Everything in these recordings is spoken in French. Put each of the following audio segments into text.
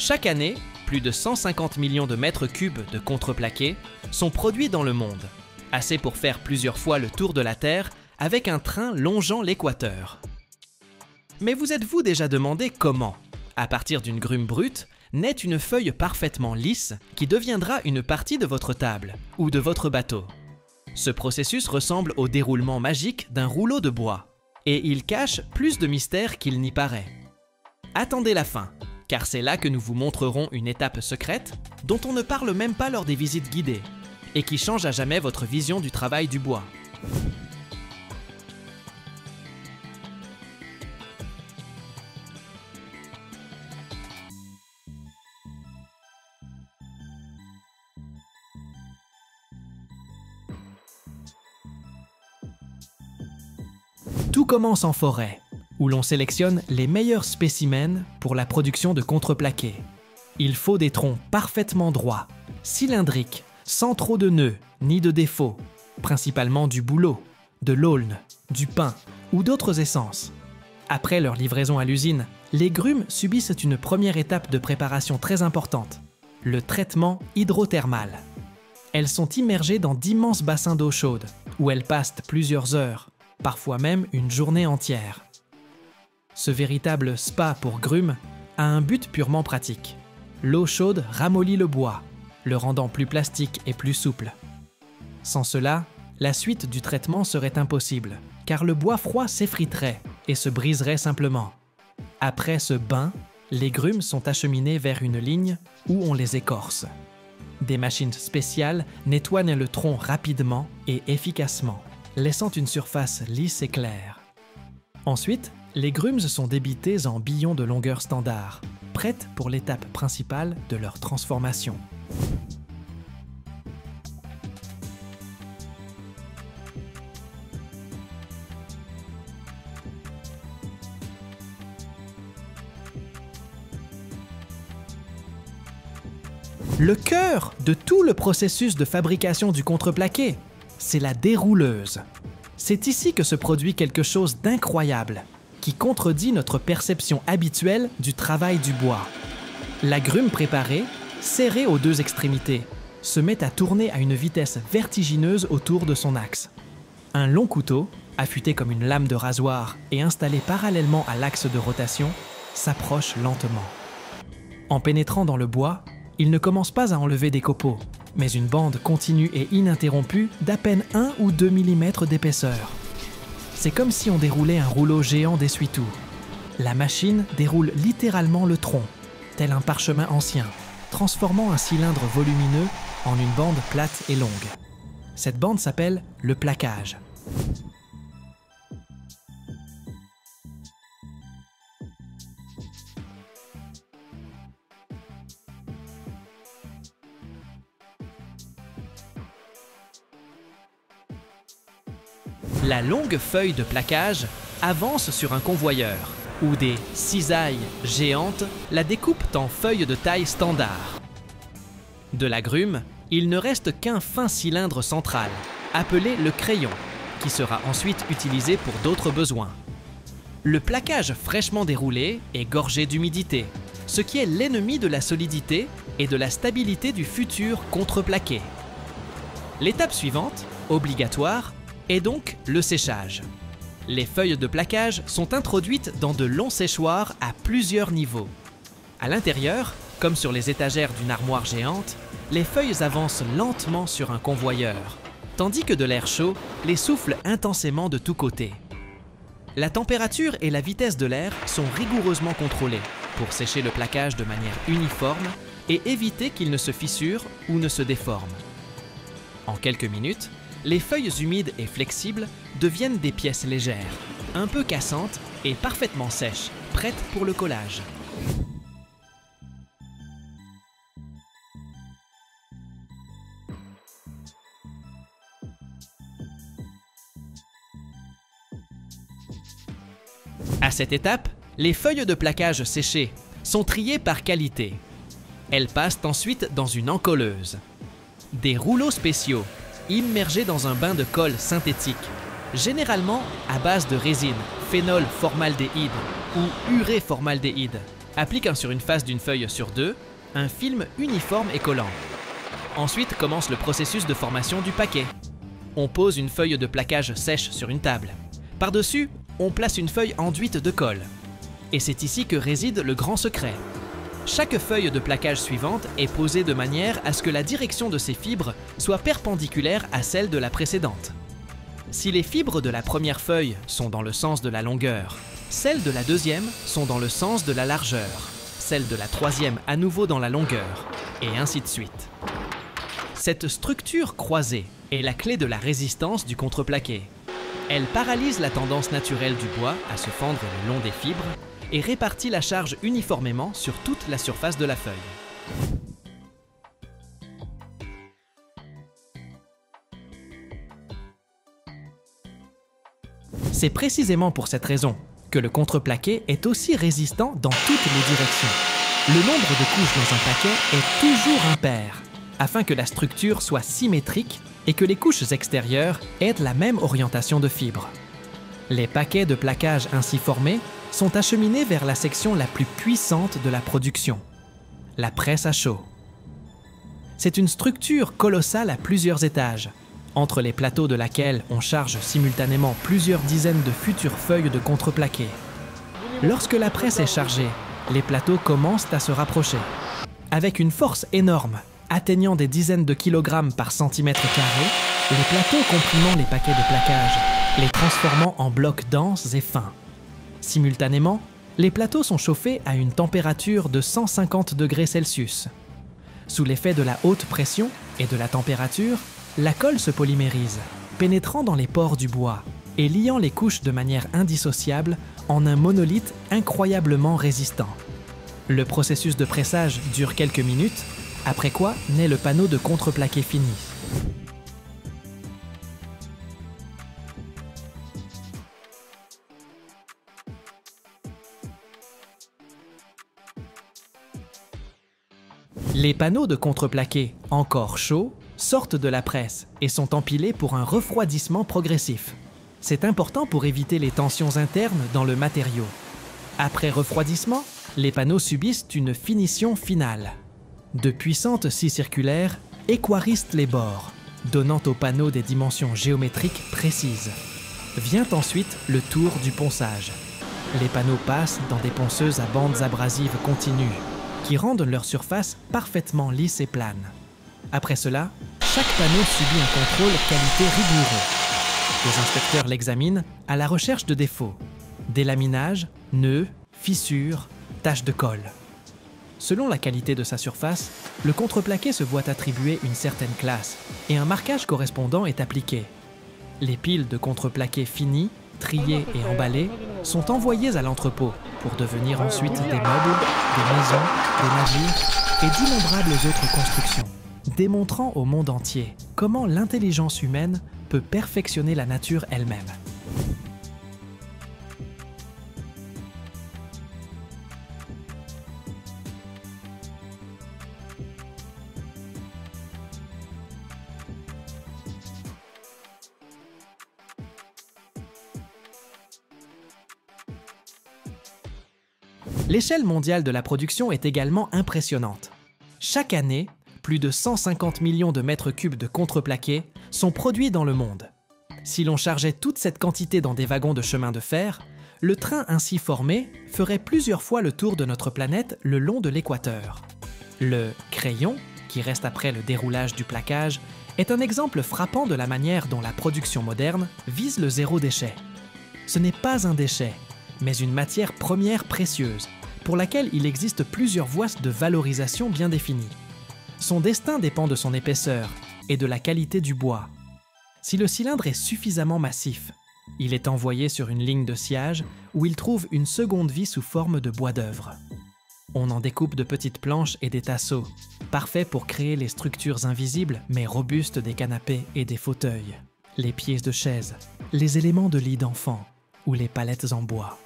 Chaque année, plus de 150 millions de mètres cubes de contreplaqué sont produits dans le monde, assez pour faire plusieurs fois le tour de la Terre avec un train longeant l'équateur. Mais vous êtes-vous déjà demandé comment, à partir d'une grume brute, naît une feuille parfaitement lisse qui deviendra une partie de votre table ou de votre bateau? Ce processus ressemble au déroulement magique d'un rouleau de bois, et il cache plus de mystère qu'il n'y paraît. Attendez la fin, car c'est là que nous vous montrerons une étape secrète dont on ne parle même pas lors des visites guidées, et qui change à jamais votre vision du travail du bois. Tout commence en forêt, où l'on sélectionne les meilleurs spécimens pour la production de contreplaqué. Il faut des troncs parfaitement droits, cylindriques, sans trop de nœuds ni de défauts, principalement du bouleau, de l'aulne, du pin ou d'autres essences. Après leur livraison à l'usine, les grumes subissent une première étape de préparation très importante, le traitement hydrothermal. Elles sont immergées dans d'immenses bassins d'eau chaude, où elles passent plusieurs heures, parfois même une journée entière. Ce véritable spa pour grumes a un but purement pratique. L'eau chaude ramollit le bois, le rendant plus plastique et plus souple. Sans cela, la suite du traitement serait impossible, car le bois froid s'effriterait et se briserait simplement. Après ce bain, les grumes sont acheminées vers une ligne où on les écorce. Des machines spéciales nettoient le tronc rapidement et efficacement, laissant une surface lisse et claire. Ensuite, les grumes sont débitées en billons de longueur standard, prêtes pour l'étape principale de leur transformation. Le cœur de tout le processus de fabrication du contreplaqué, c'est la dérouleuse. C'est ici que se produit quelque chose d'incroyable, qui contredit notre perception habituelle du travail du bois. La grume préparée, serrée aux deux extrémités, se met à tourner à une vitesse vertigineuse autour de son axe. Un long couteau, affûté comme une lame de rasoir et installé parallèlement à l'axe de rotation, s'approche lentement. En pénétrant dans le bois, il ne commence pas à enlever des copeaux, mais une bande continue et ininterrompue d'à peine 1 ou 2 mm d'épaisseur. C'est comme si on déroulait un rouleau géant d'essuie-tout. La machine déroule littéralement le tronc, tel un parchemin ancien, transformant un cylindre volumineux en une bande plate et longue. Cette bande s'appelle le plaquage. La longue feuille de plaquage avance sur un convoyeur, où des cisailles géantes la découpent en feuilles de taille standard. De la grume, il ne reste qu'un fin cylindre central, appelé le crayon, qui sera ensuite utilisé pour d'autres besoins. Le plaquage fraîchement déroulé est gorgé d'humidité, ce qui est l'ennemi de la solidité et de la stabilité du futur contreplaqué. L'étape suivante, obligatoire, est donc le séchage. Les feuilles de plaquage sont introduites dans de longs séchoirs à plusieurs niveaux. À l'intérieur, comme sur les étagères d'une armoire géante, les feuilles avancent lentement sur un convoyeur, tandis que de l'air chaud les souffle intensément de tous côtés. La température et la vitesse de l'air sont rigoureusement contrôlées pour sécher le plaquage de manière uniforme et éviter qu'il ne se fissure ou ne se déforme. En quelques minutes, les feuilles humides et flexibles deviennent des pièces légères, un peu cassantes et parfaitement sèches, prêtes pour le collage. À cette étape, les feuilles de plaquage séchées sont triées par qualité. Elles passent ensuite dans une encolleuse. Des rouleaux spéciaux, immergés dans un bain de colle synthétique, généralement à base de résine, phénol formaldéhyde ou urée formaldéhyde, applique sur une face d'une feuille sur deux un film uniforme et collant. Ensuite commence le processus de formation du paquet. On pose une feuille de plaquage sèche sur une table. Par-dessus, on place une feuille enduite de colle. Et c'est ici que réside le grand secret. Chaque feuille de plaquage suivante est posée de manière à ce que la direction de ces fibres soit perpendiculaire à celle de la précédente. Si les fibres de la première feuille sont dans le sens de la longueur, celles de la deuxième sont dans le sens de la largeur, celles de la troisième à nouveau dans la longueur, et ainsi de suite. Cette structure croisée est la clé de la résistance du contreplaqué. Elle paralyse la tendance naturelle du bois à se fendre le long des fibres et répartit la charge uniformément sur toute la surface de la feuille. C'est précisément pour cette raison que le contreplaqué est aussi résistant dans toutes les directions. Le nombre de couches dans un paquet est toujours impair, afin que la structure soit symétrique et que les couches extérieures aient la même orientation de fibres. Les paquets de plaquage ainsi formés sont acheminés vers la section la plus puissante de la production, la presse à chaud. C'est une structure colossale à plusieurs étages, entre les plateaux de laquelle on charge simultanément plusieurs dizaines de futures feuilles de contreplaqué. Lorsque la presse est chargée, les plateaux commencent à se rapprocher. Avec une force énorme, atteignant des dizaines de kilogrammes par centimètre carré, les plateaux comprimant les paquets de plaquage, les transformant en blocs denses et fins. Simultanément, les plateaux sont chauffés à une température de 150 degrés Celsius. Sous l'effet de la haute pression et de la température, la colle se polymérise, pénétrant dans les pores du bois et liant les couches de manière indissociable en un monolithe incroyablement résistant. Le processus de pressage dure quelques minutes, après quoi naît le panneau de contreplaqué fini. Les panneaux de contreplaqué, encore chauds, sortent de la presse et sont empilés pour un refroidissement progressif. C'est important pour éviter les tensions internes dans le matériau. Après refroidissement, les panneaux subissent une finition finale. De puissantes scies circulaires équarristent les bords, donnant aux panneaux des dimensions géométriques précises. Vient ensuite le tour du ponçage. Les panneaux passent dans des ponceuses à bandes abrasives continues, qui rendent leur surface parfaitement lisse et plane. Après cela, chaque panneau subit un contrôle qualité rigoureux. Les inspecteurs l'examinent à la recherche de défauts, délaminage, nœuds, fissures, taches de colle. Selon la qualité de sa surface, le contreplaqué se voit attribuer une certaine classe et un marquage correspondant est appliqué. Les piles de contreplaqué finies, triées et emballées sont envoyées à l'entrepôt pour devenir ensuite des meubles, des maisons, des navires et d'innombrables autres constructions, démontrant au monde entier comment l'intelligence humaine peut perfectionner la nature elle-même. L'échelle mondiale de la production est également impressionnante. Chaque année, plus de 150 millions de mètres cubes de contreplaqué sont produits dans le monde. Si l'on chargeait toute cette quantité dans des wagons de chemin de fer, le train ainsi formé ferait plusieurs fois le tour de notre planète le long de l'équateur. Le crayon, qui reste après le déroulage du plaquage, est un exemple frappant de la manière dont la production moderne vise le zéro déchet. Ce n'est pas un déchet, mais une matière première précieuse, pour laquelle il existe plusieurs voies de valorisation bien définies. Son destin dépend de son épaisseur et de la qualité du bois. Si le cylindre est suffisamment massif, il est envoyé sur une ligne de sciage où il trouve une seconde vie sous forme de bois d'œuvre. On en découpe de petites planches et des tasseaux, parfaits pour créer les structures invisibles mais robustes des canapés et des fauteuils, les pieds de chaises, les éléments de lit d'enfant ou les palettes en bois.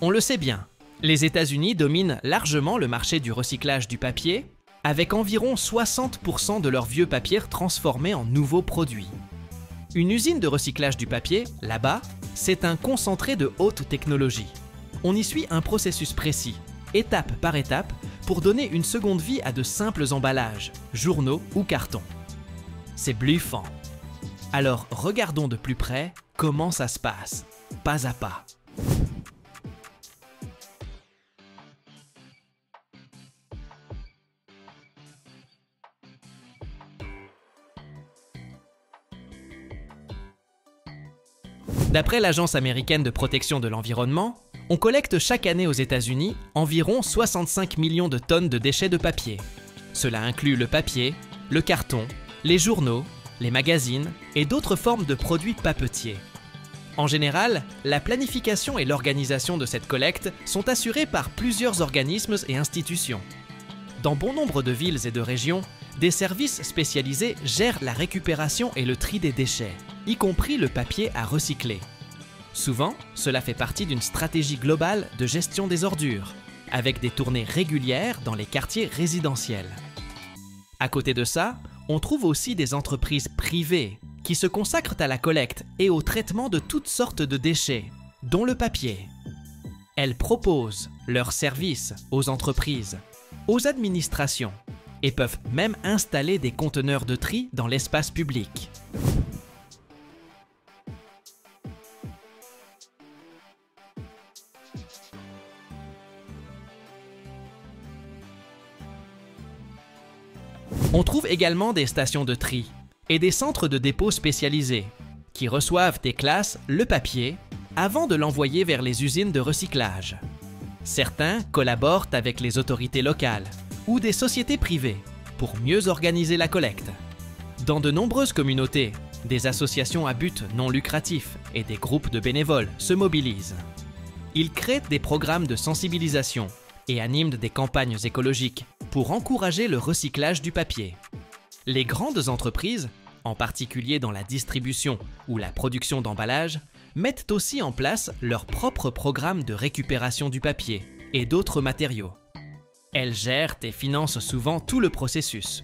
On le sait bien, les États-Unis dominent largement le marché du recyclage du papier, avec environ 60% de leur vieux papier transformé en nouveaux produits. Une usine de recyclage du papier, là-bas, c'est un concentré de haute technologie. On y suit un processus précis, étape par étape, pour donner une seconde vie à de simples emballages, journaux ou cartons. C'est bluffant. Alors regardons de plus près comment ça se passe, pas à pas. D'après l'Agence américaine de protection de l'environnement, on collecte chaque année aux États-Unis environ 65 millions de tonnes de déchets de papier. Cela inclut le papier, le carton, les journaux, les magazines et d'autres formes de produits papetiers. En général, la planification et l'organisation de cette collecte sont assurées par plusieurs organismes et institutions. Dans bon nombre de villes et de régions, des services spécialisés gèrent la récupération et le tri des déchets, y compris le papier à recycler. Souvent, cela fait partie d'une stratégie globale de gestion des ordures, avec des tournées régulières dans les quartiers résidentiels. À côté de ça, on trouve aussi des entreprises privées qui se consacrent à la collecte et au traitement de toutes sortes de déchets, dont le papier. Elles proposent leurs services aux entreprises, aux administrations, et peuvent même installer des conteneurs de tri dans l'espace public. On trouve également des stations de tri et des centres de dépôt spécialisés qui reçoivent et classent le papier avant de l'envoyer vers les usines de recyclage. Certains collaborent avec les autorités locales ou des sociétés privées pour mieux organiser la collecte. Dans de nombreuses communautés, des associations à but non lucratif et des groupes de bénévoles se mobilisent. Ils créent des programmes de sensibilisation et animent des campagnes écologiques pour encourager le recyclage du papier. Les grandes entreprises, en particulier dans la distribution ou la production d'emballages, mettent aussi en place leur propre programme de récupération du papier et d'autres matériaux. Elles gèrent et financent souvent tout le processus.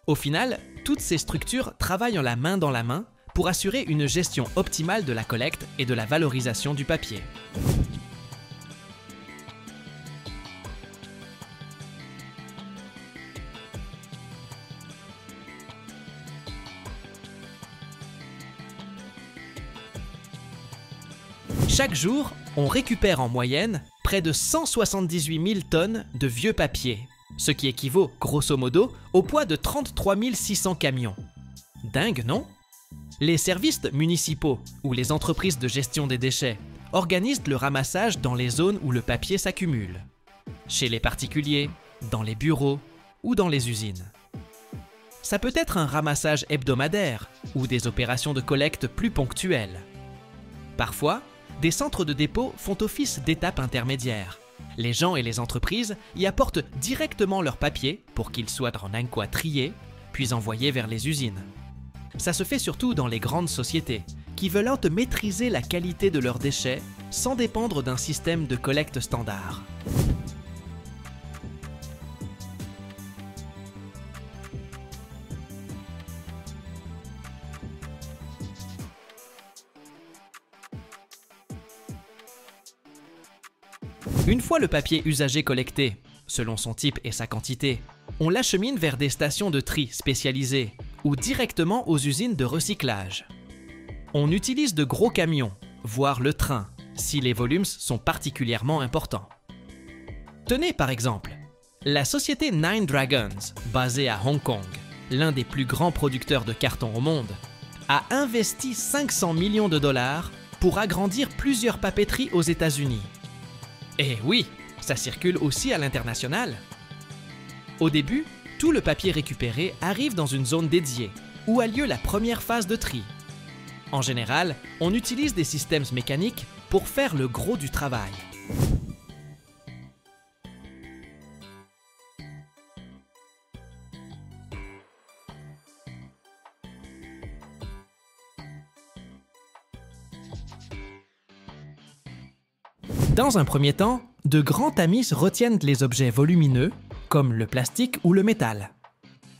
Au final, toutes ces structures travaillent dans la main pour assurer une gestion optimale de la collecte et de la valorisation du papier. Chaque jour, on récupère en moyenne près de 178 000 tonnes de vieux papier, ce qui équivaut, grosso modo, au poids de 33 600 camions. Dingue, non? Les services municipaux ou les entreprises de gestion des déchets organisent le ramassage dans les zones où le papier s'accumule, chez les particuliers, dans les bureaux ou dans les usines. Ça peut être un ramassage hebdomadaire ou des opérations de collecte plus ponctuelles. Parfois, des centres de dépôt font office d'étape intermédiaire. Les gens et les entreprises y apportent directement leur papier pour qu'il soit en un quoi trié, puis envoyé vers les usines. Ça se fait surtout dans les grandes sociétés, qui veulent maîtriser la qualité de leurs déchets sans dépendre d'un système de collecte standard. Une fois le papier usagé collecté, selon son type et sa quantité, on l'achemine vers des stations de tri spécialisées ou directement aux usines de recyclage. On utilise de gros camions, voire le train, si les volumes sont particulièrement importants. Tenez par exemple, la société Nine Dragons, basée à Hong Kong, l'un des plus grands producteurs de carton au monde, a investi 500 millions de dollars pour agrandir plusieurs papeteries aux États-Unis. Et oui, ça circule aussi à l'international. Au début, tout le papier récupéré arrive dans une zone dédiée, où a lieu la première phase de tri. En général, on utilise des systèmes mécaniques pour faire le gros du travail. Dans un premier temps, de grands tamis retiennent les objets volumineux, comme le plastique ou le métal.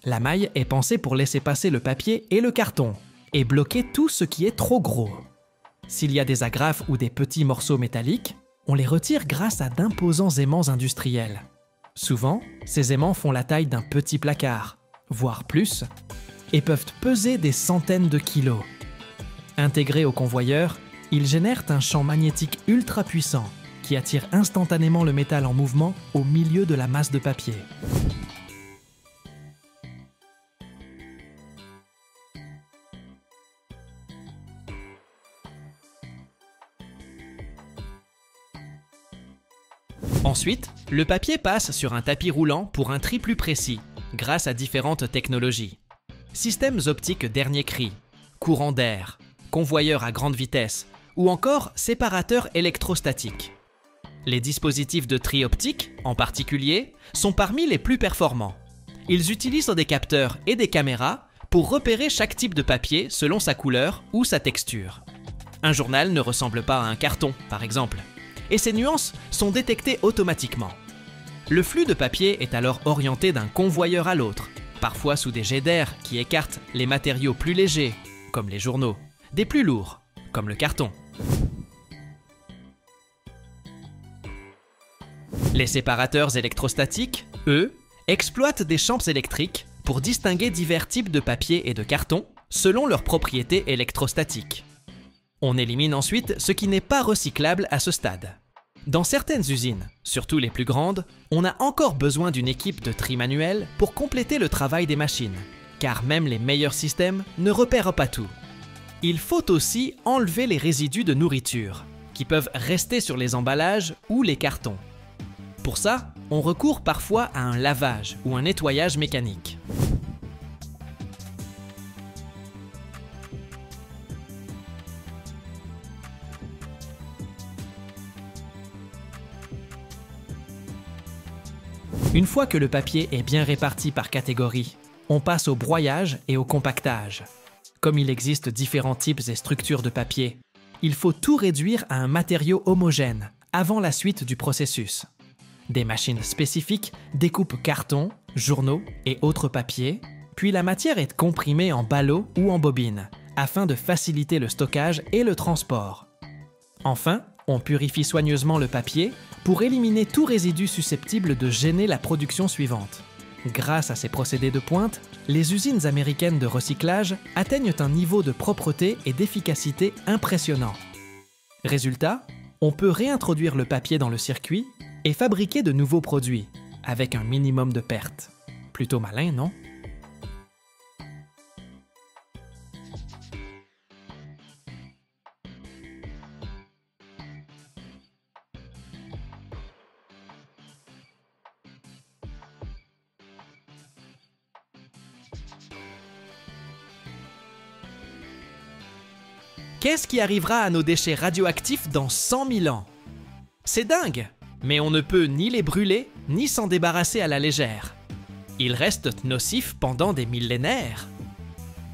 La maille est pensée pour laisser passer le papier et le carton, et bloquer tout ce qui est trop gros. S'il y a des agrafes ou des petits morceaux métalliques, on les retire grâce à d'imposants aimants industriels. Souvent, ces aimants font la taille d'un petit placard, voire plus, et peuvent peser des centaines de kilos. Intégrés au convoyeur, ils génèrent un champ magnétique ultra puissant qui attire instantanément le métal en mouvement au milieu de la masse de papier. Ensuite, le papier passe sur un tapis roulant pour un tri plus précis, grâce à différentes technologies. Systèmes optiques dernier cri, courant d'air, convoyeurs à grande vitesse ou encore séparateurs électrostatiques. Les dispositifs de tri optique, en particulier, sont parmi les plus performants. Ils utilisent des capteurs et des caméras pour repérer chaque type de papier selon sa couleur ou sa texture. Un journal ne ressemble pas à un carton, par exemple, et ces nuances sont détectées automatiquement. Le flux de papier est alors orienté d'un convoyeur à l'autre, parfois sous des jets d'air qui écartent les matériaux plus légers, comme les journaux, des plus lourds, comme le carton. Les séparateurs électrostatiques, eux, exploitent des champs électriques pour distinguer divers types de papier et de carton selon leurs propriétés électrostatiques. On élimine ensuite ce qui n'est pas recyclable à ce stade. Dans certaines usines, surtout les plus grandes, on a encore besoin d'une équipe de tri manuel pour compléter le travail des machines, car même les meilleurs systèmes ne repèrent pas tout. Il faut aussi enlever les résidus de nourriture, qui peuvent rester sur les emballages ou les cartons. Pour ça, on recourt parfois à un lavage ou un nettoyage mécanique. Une fois que le papier est bien réparti par catégorie, on passe au broyage et au compactage. Comme il existe différents types et structures de papier, il faut tout réduire à un matériau homogène avant la suite du processus. Des machines spécifiques découpent cartons, journaux et autres papiers, puis la matière est comprimée en ballots ou en bobines, afin de faciliter le stockage et le transport. Enfin, on purifie soigneusement le papier pour éliminer tout résidu susceptible de gêner la production suivante. Grâce à ces procédés de pointe, les usines américaines de recyclage atteignent un niveau de propreté et d'efficacité impressionnant. Résultat, on peut réintroduire le papier dans le circuit et fabriquer de nouveaux produits, avec un minimum de pertes. Plutôt malin, non? Qu'est-ce qui arrivera à nos déchets radioactifs dans 100 000 ans? C'est dingue, mais on ne peut ni les brûler, ni s'en débarrasser à la légère. Ils restent nocifs pendant des millénaires.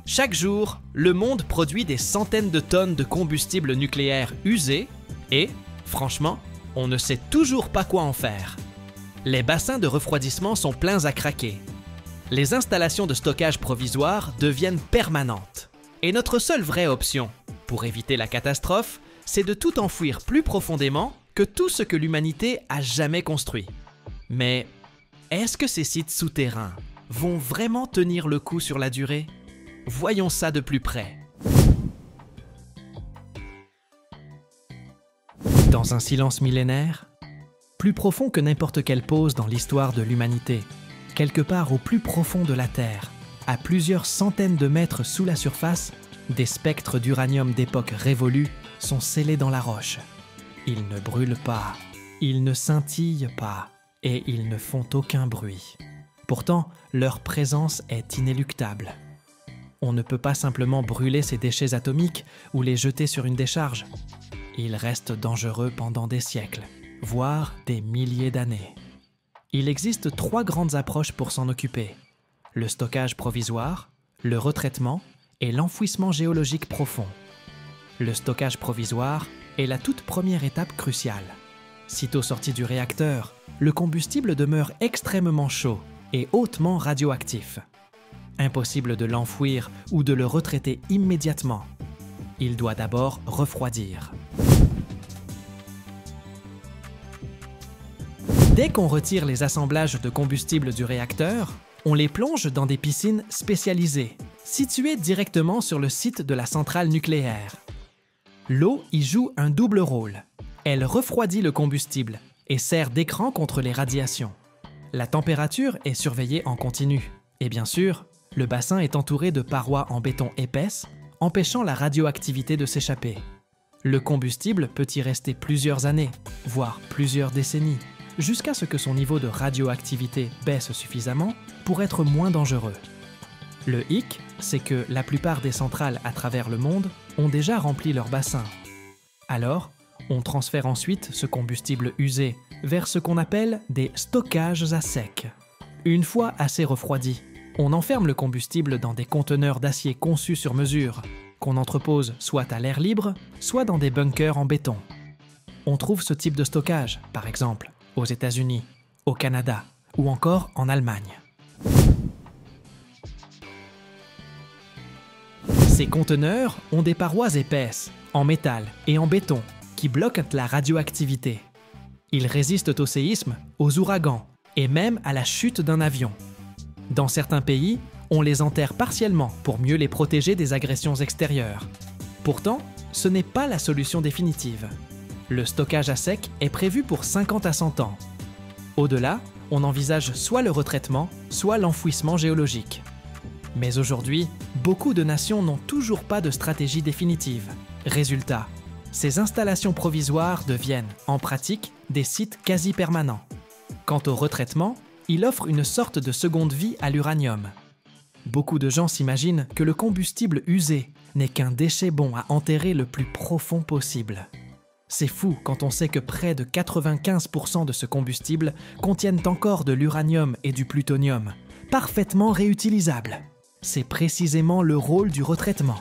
Chaque jour, le monde produit des centaines de tonnes de combustible nucléaire usé et, franchement, on ne sait toujours pas quoi en faire. Les bassins de refroidissement sont pleins à craquer. Les installations de stockage provisoires deviennent permanentes. Et notre seule vraie option, pour éviter la catastrophe, c'est de tout enfouir plus profondément que tout ce que l'humanité a jamais construit. Mais est-ce que ces sites souterrains vont vraiment tenir le coup sur la durée? Voyons ça de plus près. Dans un silence millénaire, plus profond que n'importe quelle pause dans l'histoire de l'humanité, quelque part au plus profond de la Terre, à plusieurs centaines de mètres sous la surface, des spectres d'uranium d'époque révolue sont scellés dans la roche. Ils ne brûlent pas, ils ne scintillent pas, et ils ne font aucun bruit. Pourtant, leur présence est inéluctable. On ne peut pas simplement brûler ces déchets atomiques ou les jeter sur une décharge. Ils restent dangereux pendant des siècles, voire des milliers d'années. Il existe 3 grandes approches pour s'en occuper: le stockage provisoire, le retraitement et l'enfouissement géologique profond. Le stockage provisoire est la toute première étape cruciale. Sitôt sorti du réacteur, le combustible demeure extrêmement chaud et hautement radioactif. Impossible de l'enfouir ou de le retraiter immédiatement. Il doit d'abord refroidir. Dès qu'on retire les assemblages de combustible du réacteur, on les plonge dans des piscines spécialisées, situées directement sur le site de la centrale nucléaire. L'eau y joue un double rôle. Elle refroidit le combustible et sert d'écran contre les radiations. La température est surveillée en continu. Et bien sûr, le bassin est entouré de parois en béton épaisses, empêchant la radioactivité de s'échapper. Le combustible peut y rester plusieurs années, voire plusieurs décennies, jusqu'à ce que son niveau de radioactivité baisse suffisamment pour être moins dangereux. Le hic, c'est que la plupart des centrales à travers le monde ont déjà rempli leur bassin. Alors, on transfère ensuite ce combustible usé vers ce qu'on appelle des stockages à sec. Une fois assez refroidi, on enferme le combustible dans des conteneurs d'acier conçus sur mesure, qu'on entrepose soit à l'air libre, soit dans des bunkers en béton. On trouve ce type de stockage, par exemple, aux États-Unis, au Canada ou encore en Allemagne. Ces conteneurs ont des parois épaisses, en métal et en béton, qui bloquent la radioactivité. Ils résistent au séisme, aux ouragans et même à la chute d'un avion. Dans certains pays, on les enterre partiellement pour mieux les protéger des agressions extérieures. Pourtant, ce n'est pas la solution définitive. Le stockage à sec est prévu pour 50 à 100 ans. Au-delà, on envisage soit le retraitement, soit l'enfouissement géologique. Mais aujourd'hui, beaucoup de nations n'ont toujours pas de stratégie définitive. Résultat, ces installations provisoires deviennent, en pratique, des sites quasi permanents. Quant au retraitement, il offre une sorte de seconde vie à l'uranium. Beaucoup de gens s'imaginent que le combustible usé n'est qu'un déchet bon à enterrer le plus profond possible. C'est fou quand on sait que près de 95% de ce combustible contiennent encore de l'uranium et du plutonium, parfaitement réutilisables. C'est précisément le rôle du retraitement.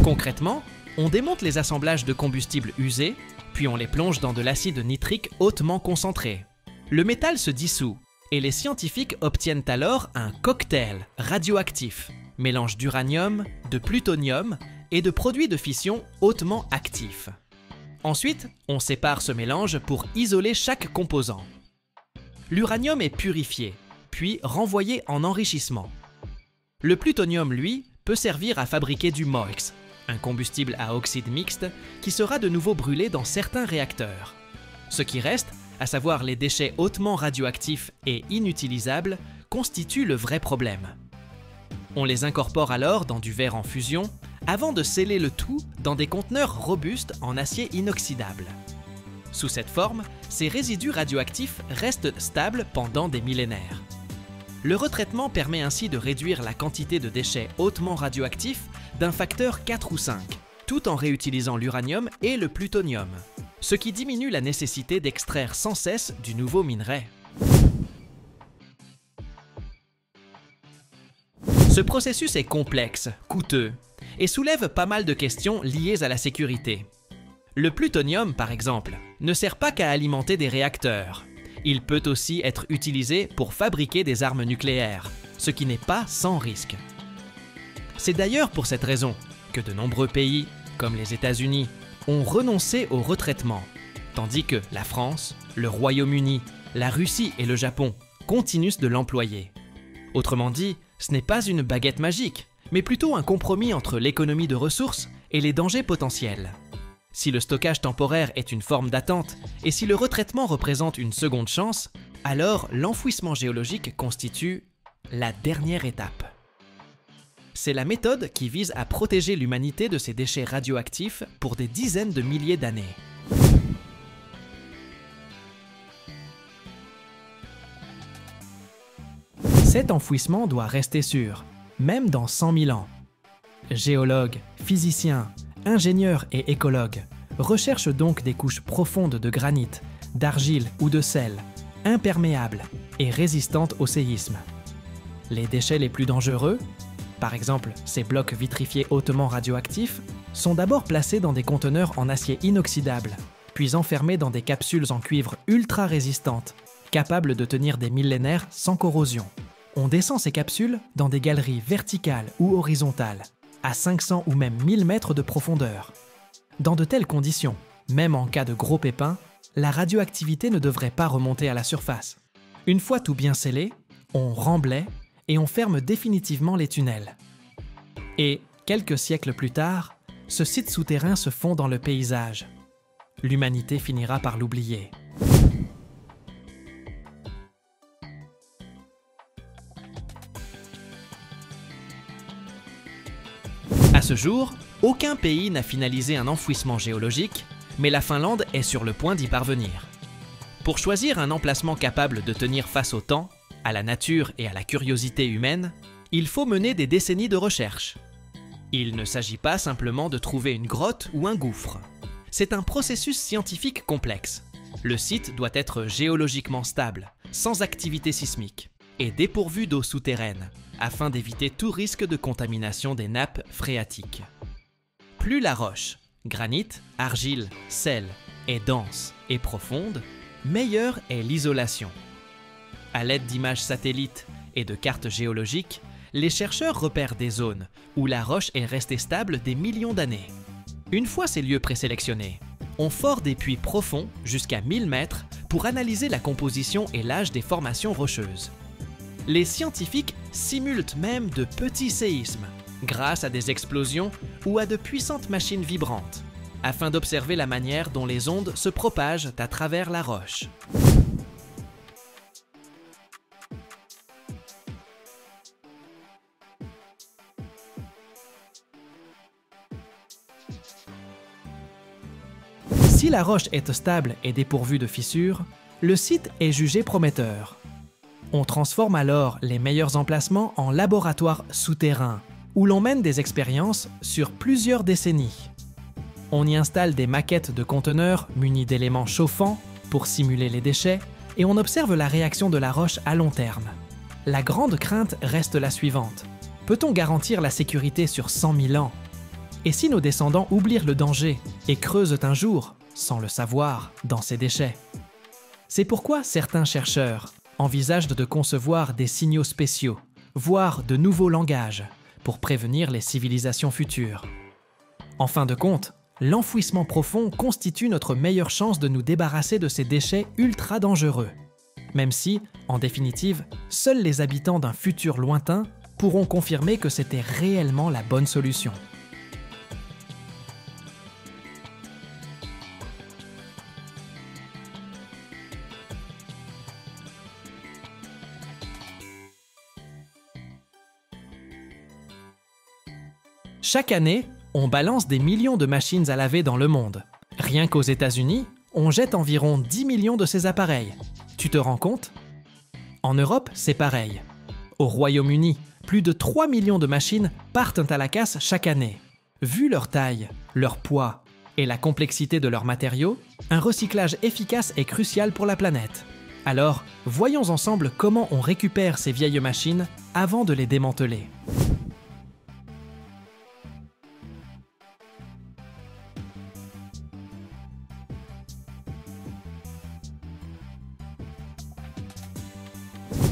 Concrètement, on démonte les assemblages de combustible usés, puis on les plonge dans de l'acide nitrique hautement concentré. Le métal se dissout, et les scientifiques obtiennent alors un cocktail radioactif, mélange d'uranium, de plutonium et de produits de fission hautement actifs. Ensuite, on sépare ce mélange pour isoler chaque composant. L'uranium est purifié, puis renvoyé en enrichissement. Le plutonium, lui, peut servir à fabriquer du MOX, un combustible à oxyde mixte qui sera de nouveau brûlé dans certains réacteurs. Ce qui reste, à savoir les déchets hautement radioactifs et inutilisables, constitue le vrai problème. On les incorpore alors dans du verre en fusion, avant de sceller le tout dans des conteneurs robustes en acier inoxydable. Sous cette forme, ces résidus radioactifs restent stables pendant des millénaires. Le retraitement permet ainsi de réduire la quantité de déchets hautement radioactifs d'un facteur 4 ou 5, tout en réutilisant l'uranium et le plutonium, ce qui diminue la nécessité d'extraire sans cesse du nouveau minerai. Ce processus est complexe, coûteux, et soulève pas mal de questions liées à la sécurité. Le plutonium, par exemple, ne sert pas qu'à alimenter des réacteurs. Il peut aussi être utilisé pour fabriquer des armes nucléaires, ce qui n'est pas sans risque. C'est d'ailleurs pour cette raison que de nombreux pays, comme les États-Unis, ont renoncé au retraitement, tandis que la France, le Royaume-Uni, la Russie et le Japon continuent de l'employer. Autrement dit, ce n'est pas une baguette magique, mais plutôt un compromis entre l'économie de ressources et les dangers potentiels. Si le stockage temporaire est une forme d'attente et si le retraitement représente une seconde chance, alors l'enfouissement géologique constitue la dernière étape. C'est la méthode qui vise à protéger l'humanité de ces déchets radioactifs pour des dizaines de milliers d'années. Cet enfouissement doit rester sûr, même dans 100 000 ans. Géologues, physiciens, ingénieurs et écologues recherchent donc des couches profondes de granit, d'argile ou de sel, imperméables et résistantes au séisme. Les déchets les plus dangereux, par exemple ces blocs vitrifiés hautement radioactifs, sont d'abord placés dans des conteneurs en acier inoxydable, puis enfermés dans des capsules en cuivre ultra résistantes, capables de tenir des millénaires sans corrosion. On descend ces capsules dans des galeries verticales ou horizontales, à 500 ou même 1000 mètres de profondeur. Dans de telles conditions, même en cas de gros pépins, la radioactivité ne devrait pas remonter à la surface. Une fois tout bien scellé, on remblaye et on ferme définitivement les tunnels. Et, quelques siècles plus tard, ce site souterrain se fond dans le paysage. L'humanité finira par l'oublier. À ce jour, aucun pays n'a finalisé un enfouissement géologique, mais la Finlande est sur le point d'y parvenir. Pour choisir un emplacement capable de tenir face au temps, à la nature et à la curiosité humaine, il faut mener des décennies de recherche. Il ne s'agit pas simplement de trouver une grotte ou un gouffre. C'est un processus scientifique complexe. Le site doit être géologiquement stable, sans activité sismique, et dépourvu d'eau souterraine, afin d'éviter tout risque de contamination des nappes phréatiques. Plus la roche, granit, argile, sel, est dense et profonde, meilleure est l'isolation. À l'aide d'images satellites et de cartes géologiques, les chercheurs repèrent des zones où la roche est restée stable des millions d'années. Une fois ces lieux présélectionnés, on fore des puits profonds jusqu'à 1000 mètres pour analyser la composition et l'âge des formations rocheuses. Les scientifiques simulent même de petits séismes, grâce à des explosions ou à de puissantes machines vibrantes, afin d'observer la manière dont les ondes se propagent à travers la roche. Si la roche est stable et dépourvue de fissures, le site est jugé prometteur. On transforme alors les meilleurs emplacements en laboratoires souterrains, où l'on mène des expériences sur plusieurs décennies. On y installe des maquettes de conteneurs munis d'éléments chauffants pour simuler les déchets, et on observe la réaction de la roche à long terme. La grande crainte reste la suivante. Peut-on garantir la sécurité sur 100 000 ans? Et si nos descendants oublient le danger et creusent un jour, sans le savoir, dans ces déchets? C'est pourquoi certains chercheurs envisagent de concevoir des signaux spéciaux, voire de nouveaux langages, pour prévenir les civilisations futures. En fin de compte, l'enfouissement profond constitue notre meilleure chance de nous débarrasser de ces déchets ultra dangereux. Même si, en définitive, seuls les habitants d'un futur lointain pourront confirmer que c'était réellement la bonne solution. Chaque année, on balance des millions de machines à laver dans le monde. Rien qu'aux États-Unis, on jette environ 10 millions de ces appareils. Tu te rends compte? En Europe, c'est pareil. Au Royaume-Uni, plus de 3 millions de machines partent à la casse chaque année. Vu leur taille, leur poids et la complexité de leurs matériaux, un recyclage efficace est crucial pour la planète. Alors, voyons ensemble comment on récupère ces vieilles machines avant de les démanteler.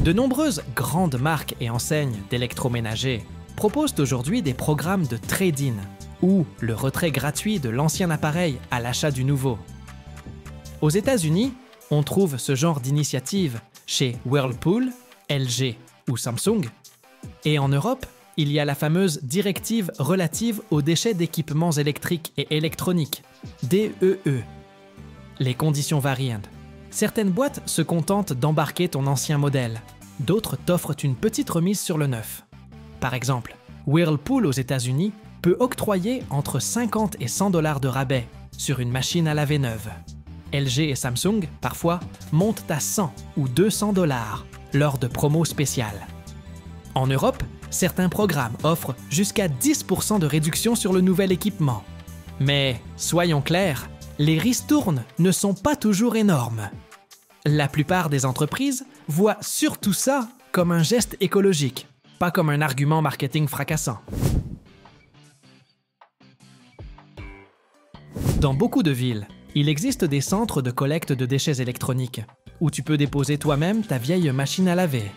De nombreuses grandes marques et enseignes d'électroménager proposent aujourd'hui des programmes de trade-in ou le retrait gratuit de l'ancien appareil à l'achat du nouveau. Aux États-Unis, on trouve ce genre d'initiative chez Whirlpool, LG ou Samsung. Et en Europe, il y a la fameuse directive relative aux déchets d'équipements électriques et électroniques, DEE. Les conditions varient. Certaines boîtes se contentent d'embarquer ton ancien modèle. D'autres t'offrent une petite remise sur le neuf. Par exemple, Whirlpool aux États-Unis peut octroyer entre 50 et 100 $ de rabais sur une machine à laver neuve. LG et Samsung, parfois, montent à 100 ou 200 $ lors de promos spéciales. En Europe, certains programmes offrent jusqu'à 10% de réduction sur le nouvel équipement. Mais, soyons clairs, les ristournes ne sont pas toujours énormes. La plupart des entreprises voient surtout ça comme un geste écologique. pas comme un argument marketing fracassant. Dans beaucoup de villes, il existe des centres de collecte de déchets électroniques, où tu peux déposer toi-même ta vieille machine à laver.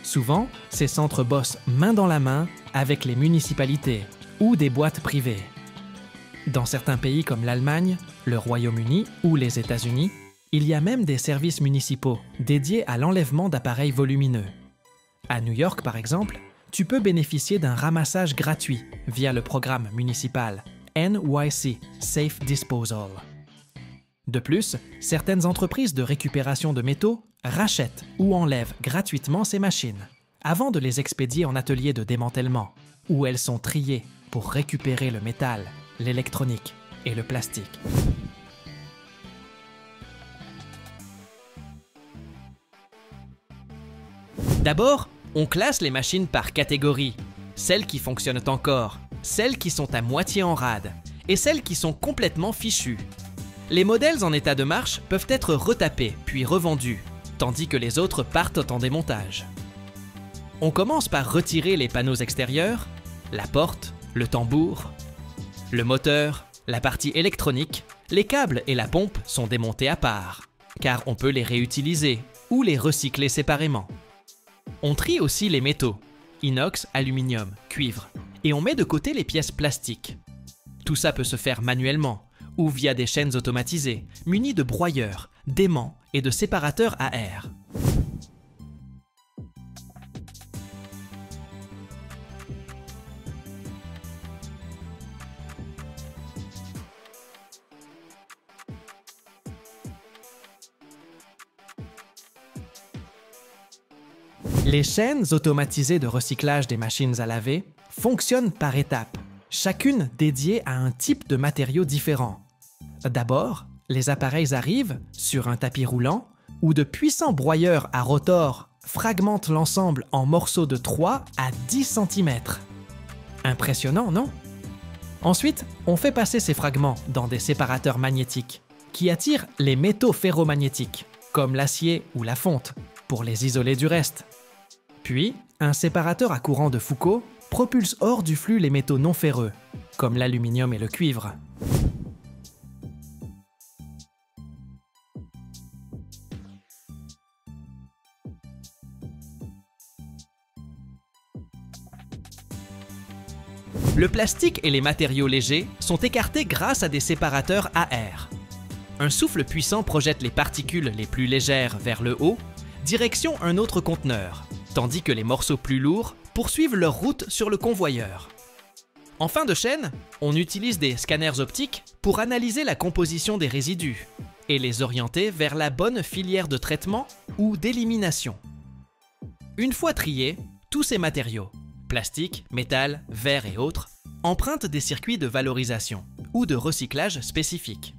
Souvent, ces centres bossent main dans la main avec les municipalités ou des boîtes privées. Dans certains pays comme l'Allemagne, le Royaume-Uni ou les États-Unis, il y a même des services municipaux dédiés à l'enlèvement d'appareils volumineux. À New York, par exemple, tu peux bénéficier d'un ramassage gratuit via le programme municipal NYC Safe Disposal. De plus, certaines entreprises de récupération de métaux rachètent ou enlèvent gratuitement ces machines avant de les expédier en atelier de démantèlement, où elles sont triées pour récupérer le métal, l'électronique et le plastique. D'abord, on classe les machines par catégorie. Celles qui fonctionnent encore, celles qui sont à moitié en rade et celles qui sont complètement fichues. Les modèles en état de marche peuvent être retapés puis revendus, tandis que les autres partent en démontage. On commence par retirer les panneaux extérieurs, la porte, le tambour, le moteur, la partie électronique, les câbles et la pompe sont démontés à part, car on peut les réutiliser ou les recycler séparément. On trie aussi les métaux, inox, aluminium, cuivre, et on met de côté les pièces plastiques. Tout ça peut se faire manuellement ou via des chaînes automatisées, munies de broyeurs, d'aimants et de séparateurs à air. Les chaînes automatisées de recyclage des machines à laver fonctionnent par étapes, chacune dédiée à un type de matériau différent. D'abord, les appareils arrivent sur un tapis roulant où de puissants broyeurs à rotor fragmentent l'ensemble en morceaux de 3 à 10 cm. Impressionnant, non? Ensuite, on fait passer ces fragments dans des séparateurs magnétiques qui attirent les métaux ferromagnétiques, comme l'acier ou la fonte, pour les isoler du reste. Puis, un séparateur à courant de Foucault propulse hors du flux les métaux non ferreux, comme l'aluminium et le cuivre. Le plastique et les matériaux légers sont écartés grâce à des séparateurs à air. Un souffle puissant projette les particules les plus légères vers le haut, direction un autre conteneur, tandis que les morceaux plus lourds poursuivent leur route sur le convoyeur. En fin de chaîne, on utilise des scanners optiques pour analyser la composition des résidus et les orienter vers la bonne filière de traitement ou d'élimination. Une fois triés, tous ces matériaux, plastique, métal, verre et autres, empruntent des circuits de valorisation ou de recyclage spécifiques.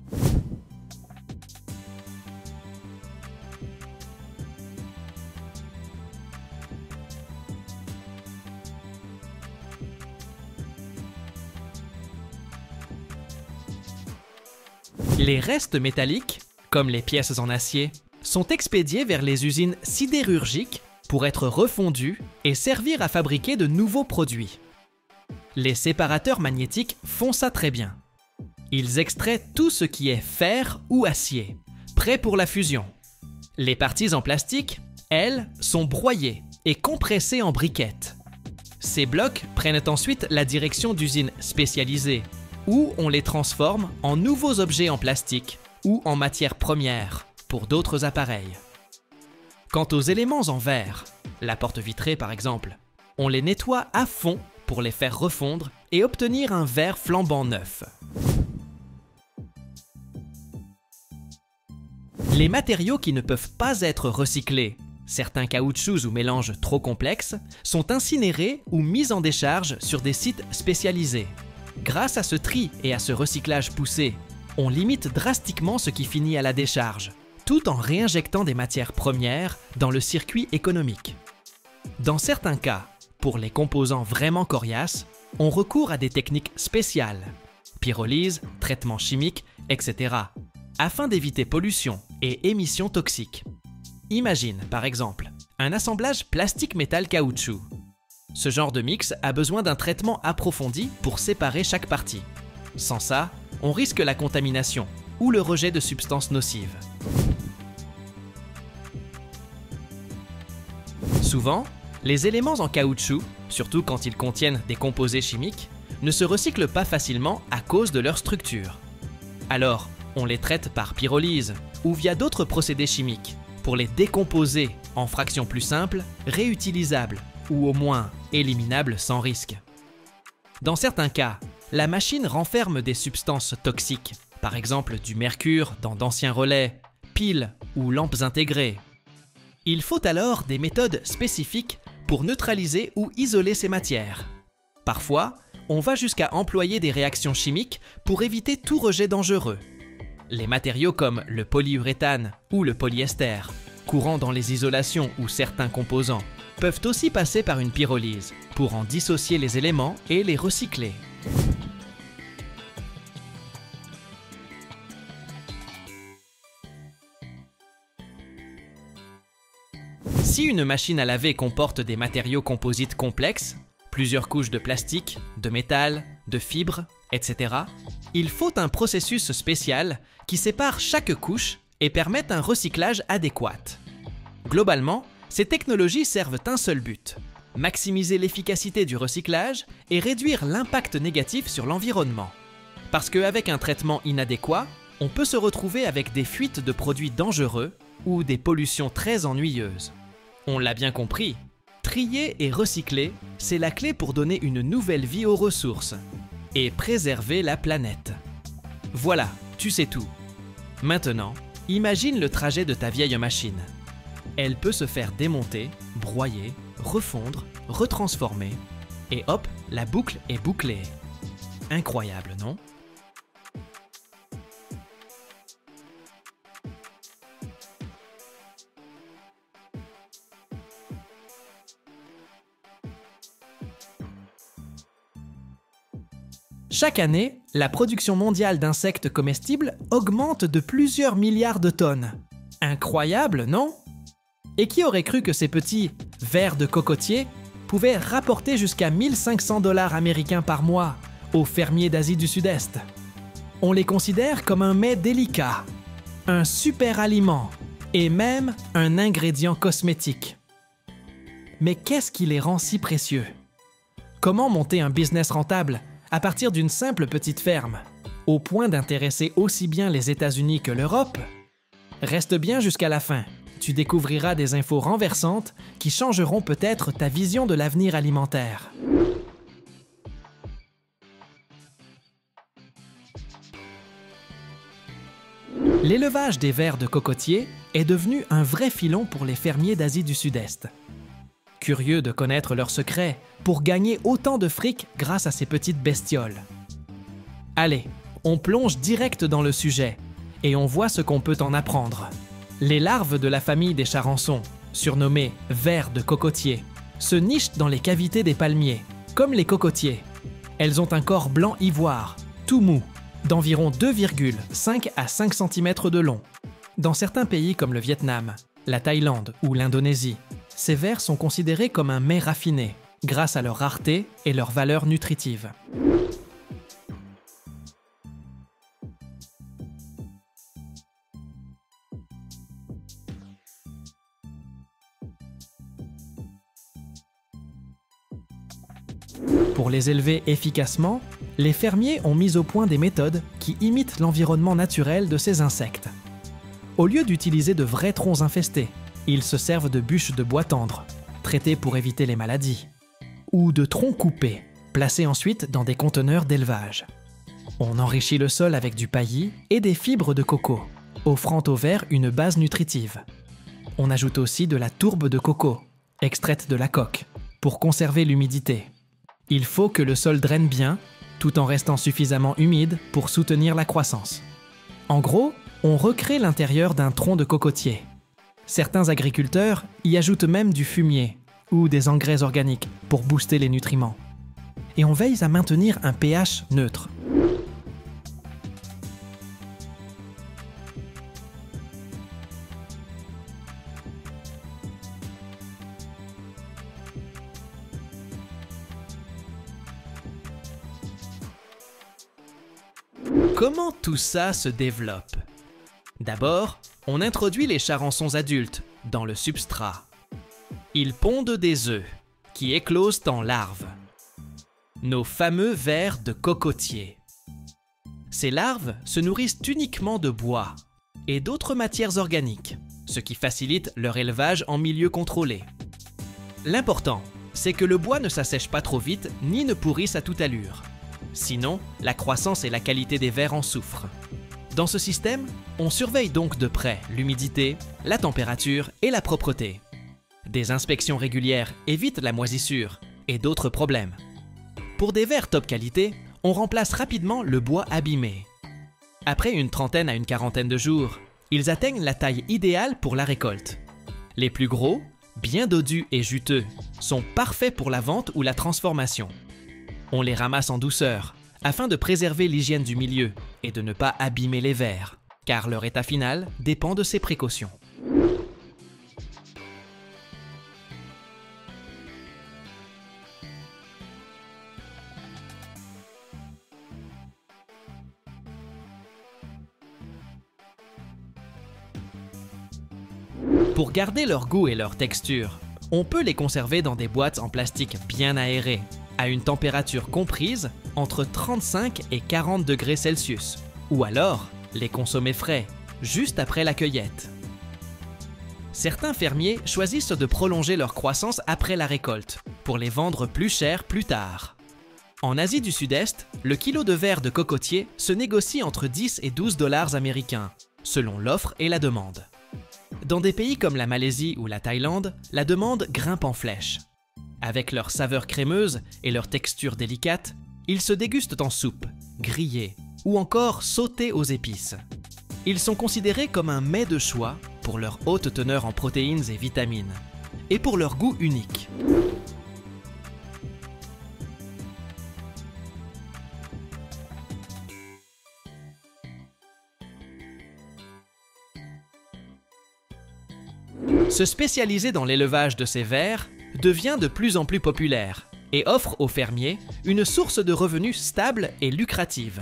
Les restes métalliques, comme les pièces en acier, sont expédiés vers les usines sidérurgiques pour être refondus et servir à fabriquer de nouveaux produits. Les séparateurs magnétiques font ça très bien. Ils extraient tout ce qui est fer ou acier, prêt pour la fusion. Les parties en plastique, elles, sont broyées et compressées en briquettes. Ces blocs prennent ensuite la direction d'usines spécialisées, où on les transforme en nouveaux objets en plastique ou en matière première pour d'autres appareils. Quant aux éléments en verre, la porte vitrée par exemple, on les nettoie à fond pour les faire refondre et obtenir un verre flambant neuf. Les matériaux qui ne peuvent pas être recyclés, certains caoutchoucs ou mélanges trop complexes, sont incinérés ou mis en décharge sur des sites spécialisés. Grâce à ce tri et à ce recyclage poussé, on limite drastiquement ce qui finit à la décharge, tout en réinjectant des matières premières dans le circuit économique. Dans certains cas, pour les composants vraiment coriaces, on recourt à des techniques spéciales, pyrolyse, traitement chimique, etc., afin d'éviter pollution et émissions toxiques. Imagine, par exemple, un assemblage plastique-métal-caoutchouc. Ce genre de mix a besoin d'un traitement approfondi pour séparer chaque partie. Sans ça, on risque la contamination ou le rejet de substances nocives. Souvent, les éléments en caoutchouc, surtout quand ils contiennent des composés chimiques, ne se recyclent pas facilement à cause de leur structure. Alors, on les traite par pyrolyse ou via d'autres procédés chimiques pour les décomposer en fractions plus simples, réutilisables ou au moins éliminables sans risque. Dans certains cas, la machine renferme des substances toxiques, par exemple du mercure dans d'anciens relais, piles ou lampes intégrées. Il faut alors des méthodes spécifiques pour neutraliser ou isoler ces matières. Parfois, on va jusqu'à employer des réactions chimiques pour éviter tout rejet dangereux. Les matériaux comme le polyuréthane ou le polyester, courants dans les isolations ou certains composants, peuvent aussi passer par une pyrolyse pour en dissocier les éléments et les recycler. Si une machine à laver comporte des matériaux composites complexes, plusieurs couches de plastique, de métal, de fibres, etc., il faut un processus spécial qui sépare chaque couche et permette un recyclage adéquat. Globalement, ces technologies servent un seul but: maximiser l'efficacité du recyclage et réduire l'impact négatif sur l'environnement. Parce qu'avec un traitement inadéquat, on peut se retrouver avec des fuites de produits dangereux ou des pollutions très ennuyeuses. On l'a bien compris, trier et recycler, c'est la clé pour donner une nouvelle vie aux ressources et préserver la planète. Voilà, tu sais tout. Maintenant, imagine le trajet de ta vieille machine. Elle peut se faire démonter, broyer, refondre, retransformer, et hop, la boucle est bouclée. Incroyable, non ? Chaque année, la production mondiale d'insectes comestibles augmente de plusieurs milliards de tonnes. Incroyable, non ? Et qui aurait cru que ces petits vers de cocotier pouvaient rapporter jusqu'à 1 500 $ américains par mois aux fermiers d'Asie du Sud-Est ? On les considère comme un mets délicat, un super aliment et même un ingrédient cosmétique. Mais qu'est-ce qui les rend si précieux ? Comment monter un business rentable à partir d'une simple petite ferme, au point d'intéresser aussi bien les États-Unis que l'Europe? Reste bien jusqu'à la fin, tu découvriras des infos renversantes qui changeront peut-être ta vision de l'avenir alimentaire. L'élevage des vers de cocotier est devenu un vrai filon pour les fermiers d'Asie du Sud-Est. Curieux de connaître leurs secrets pour gagner autant de fric grâce à ces petites bestioles. Allez, on plonge direct dans le sujet et on voit ce qu'on peut en apprendre. Les larves de la famille des charançons, surnommées vers de cocotier, se nichent dans les cavités des palmiers, comme les cocotiers. Elles ont un corps blanc ivoire, tout mou, d'environ 2,5 à 5 cm de long. Dans certains pays comme le Vietnam, la Thaïlande ou l'Indonésie, ces vers sont considérés comme un mets raffiné, grâce à leur rareté et leur valeur nutritive. Pour les élever efficacement, les fermiers ont mis au point des méthodes qui imitent l'environnement naturel de ces insectes. Au lieu d'utiliser de vrais troncs infestés, ils se servent de bûches de bois tendre, traitées pour éviter les maladies, ou de troncs coupés, placés ensuite dans des conteneurs d'élevage. On enrichit le sol avec du paillis et des fibres de coco, offrant aux vers une base nutritive. On ajoute aussi de la tourbe de coco, extraite de la coque, pour conserver l'humidité. Il faut que le sol draine bien, tout en restant suffisamment humide pour soutenir la croissance. En gros, on recrée l'intérieur d'un tronc de cocotier. Certains agriculteurs y ajoutent même du fumier ou des engrais organiques pour booster les nutriments. Et on veille à maintenir un pH neutre. Comment tout ça se développe? D'abord, on introduit les charançons adultes dans le substrat. Ils pondent des œufs qui éclosent en larves. Nos fameux vers de cocotier. Ces larves se nourrissent uniquement de bois et d'autres matières organiques, ce qui facilite leur élevage en milieu contrôlé. L'important, c'est que le bois ne s'assèche pas trop vite ni ne pourrisse à toute allure. Sinon, la croissance et la qualité des vers en souffrent. Dans ce système, on surveille donc de près l'humidité, la température et la propreté. Des inspections régulières évitent la moisissure et d'autres problèmes. Pour des vers top qualité, on remplace rapidement le bois abîmé. Après une trentaine à une quarantaine de jours, ils atteignent la taille idéale pour la récolte. Les plus gros, bien dodus et juteux, sont parfaits pour la vente ou la transformation. On les ramasse en douceur, afin de préserver l'hygiène du milieu et de ne pas abîmer les vers, car leur état final dépend de ces précautions. Pour garder leur goût et leur texture, on peut les conserver dans des boîtes en plastique bien aérées, à une température comprise entre 35 et 40 degrés Celsius, ou alors les consommer frais, juste après la cueillette. Certains fermiers choisissent de prolonger leur croissance après la récolte, pour les vendre plus cher plus tard. En Asie du Sud-Est, le kilo de vers de cocotier se négocie entre 10 et 12 dollars américains, selon l'offre et la demande. Dans des pays comme la Malaisie ou la Thaïlande, la demande grimpe en flèche. Avec leur saveur crémeuse et leur texture délicate, ils se dégustent en soupe, grillés ou encore sautés aux épices. Ils sont considérés comme un mets de choix pour leur haute teneur en protéines et vitamines, et pour leur goût unique. Se spécialiser dans l'élevage de ces vers devient de plus en plus populaire et offre aux fermiers une source de revenus stable et lucrative.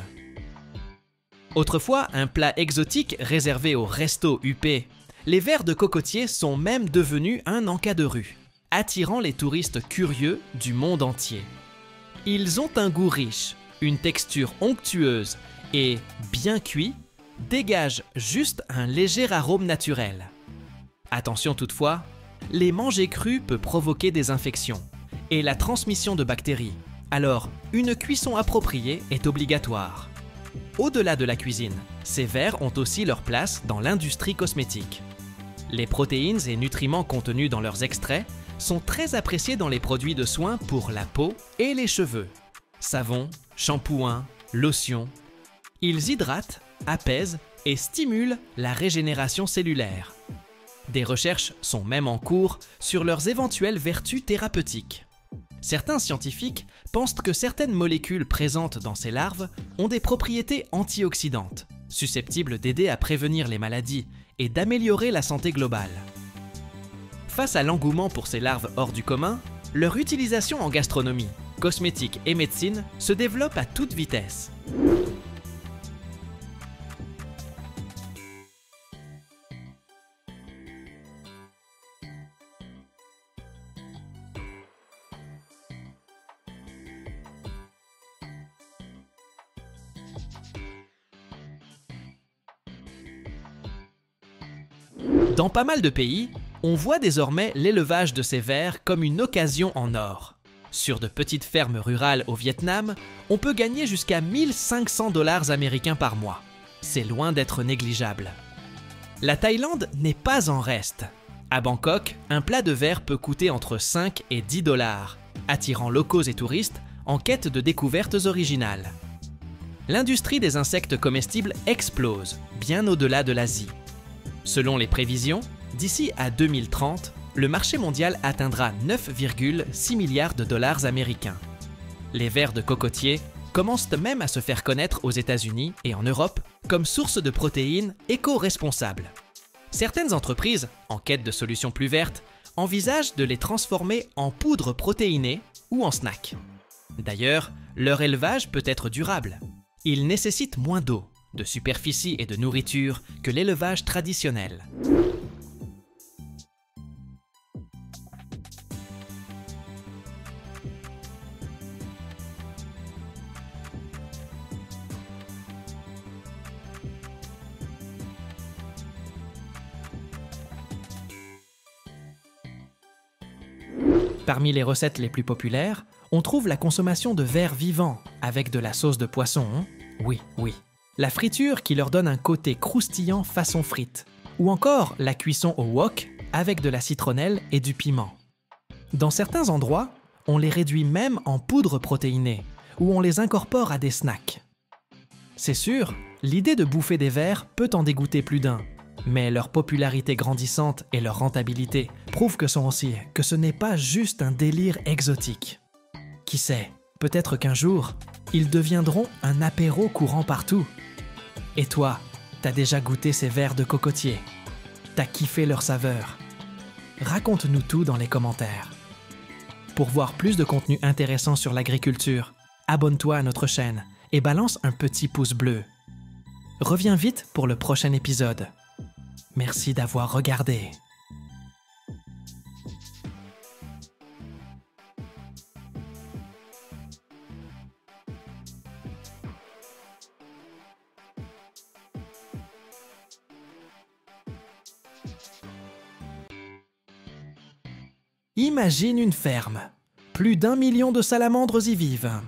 Autrefois un plat exotique réservé aux restos huppés, les vers de cocotier sont même devenus un encas de rue, attirant les touristes curieux du monde entier. Ils ont un goût riche, une texture onctueuse et, bien cuits, dégagent juste un léger arôme naturel. Attention toutefois, les manger crus peut provoquer des infections et la transmission de bactéries, alors une cuisson appropriée est obligatoire. Au-delà de la cuisine, ces vers ont aussi leur place dans l'industrie cosmétique. Les protéines et nutriments contenus dans leurs extraits sont très appréciés dans les produits de soins pour la peau et les cheveux. Savon, shampoing, lotion. Ils hydratent, apaisent et stimulent la régénération cellulaire. Des recherches sont même en cours sur leurs éventuelles vertus thérapeutiques. Certains scientifiques pensent que certaines molécules présentes dans ces larves ont des propriétés antioxydantes, susceptibles d'aider à prévenir les maladies et d'améliorer la santé globale. Face à l'engouement pour ces larves hors du commun, leur utilisation en gastronomie, cosmétique et médecine se développe à toute vitesse. Dans pas mal de pays, on voit désormais l'élevage de ces vers comme une occasion en or. Sur de petites fermes rurales au Vietnam, on peut gagner jusqu'à 1500 dollars américains par mois. C'est loin d'être négligeable. La Thaïlande n'est pas en reste. À Bangkok, un plat de vers peut coûter entre 5 et 10 dollars, attirant locaux et touristes en quête de découvertes originales. L'industrie des insectes comestibles explose, bien au-delà de l'Asie. Selon les prévisions, d'ici à 2030, le marché mondial atteindra 9,6 milliards de dollars américains. Les vers de cocotier commencent même à se faire connaître aux États-Unis et en Europe comme source de protéines éco-responsables. Certaines entreprises, en quête de solutions plus vertes, envisagent de les transformer en poudre protéinée ou en snack. D'ailleurs, leur élevage peut être durable. Ils nécessitent moins d'eau, de superficie et de nourriture que l'élevage traditionnel. Parmi les recettes les plus populaires, on trouve la consommation de vers vivants avec de la sauce de poisson. Oui, oui. La friture qui leur donne un côté croustillant façon frite. Ou encore la cuisson au wok avec de la citronnelle et du piment. Dans certains endroits, on les réduit même en poudre protéinée ou on les incorpore à des snacks. C'est sûr, l'idée de bouffer des vers peut en dégoûter plus d'un. Mais leur popularité grandissante et leur rentabilité prouvent que ce n'est pas juste un délire exotique. Qui sait, peut-être qu'un jour, ils deviendront un apéro courant partout. Et toi, t'as déjà goûté ces vers de cocotier? T'as kiffé leur saveur? Raconte-nous tout dans les commentaires. Pour voir plus de contenu intéressant sur l'agriculture, abonne-toi à notre chaîne et balance un petit pouce bleu. Reviens vite pour le prochain épisode. Merci d'avoir regardé. Imagine une ferme. Plus d'1 million de salamandres y vivent.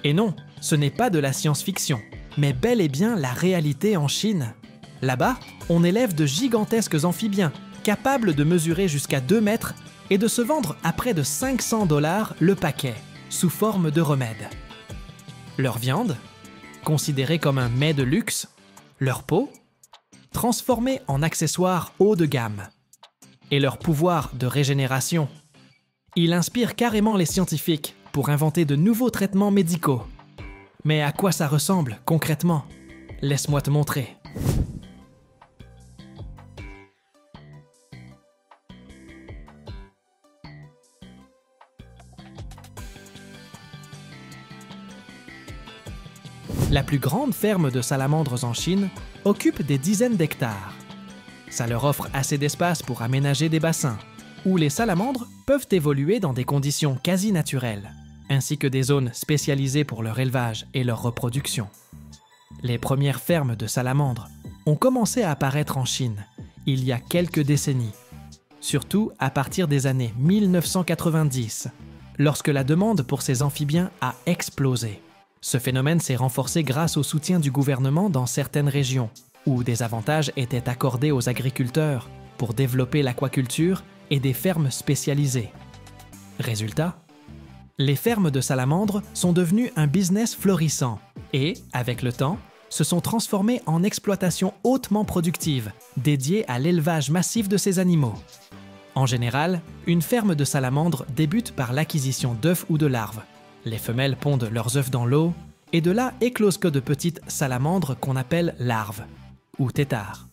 Et non, ce n'est pas de la science-fiction, mais bel et bien la réalité en Chine. Là-bas, on élève de gigantesques amphibiens, capables de mesurer jusqu'à 2 mètres et de se vendre à près de 500 $ le paquet, sous forme de remède. Leur viande, considérée comme un mets de luxe, leur peau, transformée en accessoires haut de gamme, et leur pouvoir de régénération. Il inspire carrément les scientifiques pour inventer de nouveaux traitements médicaux. Mais à quoi ça ressemble concrètement? Laisse-moi te montrer. La plus grande ferme de salamandres en Chine occupe des dizaines d'hectares. Ça leur offre assez d'espace pour aménager des bassins, où les salamandres peuvent évoluer dans des conditions quasi naturelles, ainsi que des zones spécialisées pour leur élevage et leur reproduction. Les premières fermes de salamandres ont commencé à apparaître en Chine il y a quelques décennies, surtout à partir des années 1990, lorsque la demande pour ces amphibiens a explosé. Ce phénomène s'est renforcé grâce au soutien du gouvernement dans certaines régions, où des avantages étaient accordés aux agriculteurs pour développer l'aquaculture et des fermes spécialisées. Résultat, les fermes de salamandres sont devenues un business florissant et, avec le temps, se sont transformées en exploitations hautement productives, dédiées à l'élevage massif de ces animaux. En général, une ferme de salamandres débute par l'acquisition d'œufs ou de larves. Les femelles pondent leurs œufs dans l'eau, et de là éclosent que de petites salamandres qu'on appelle larves, ou têtards.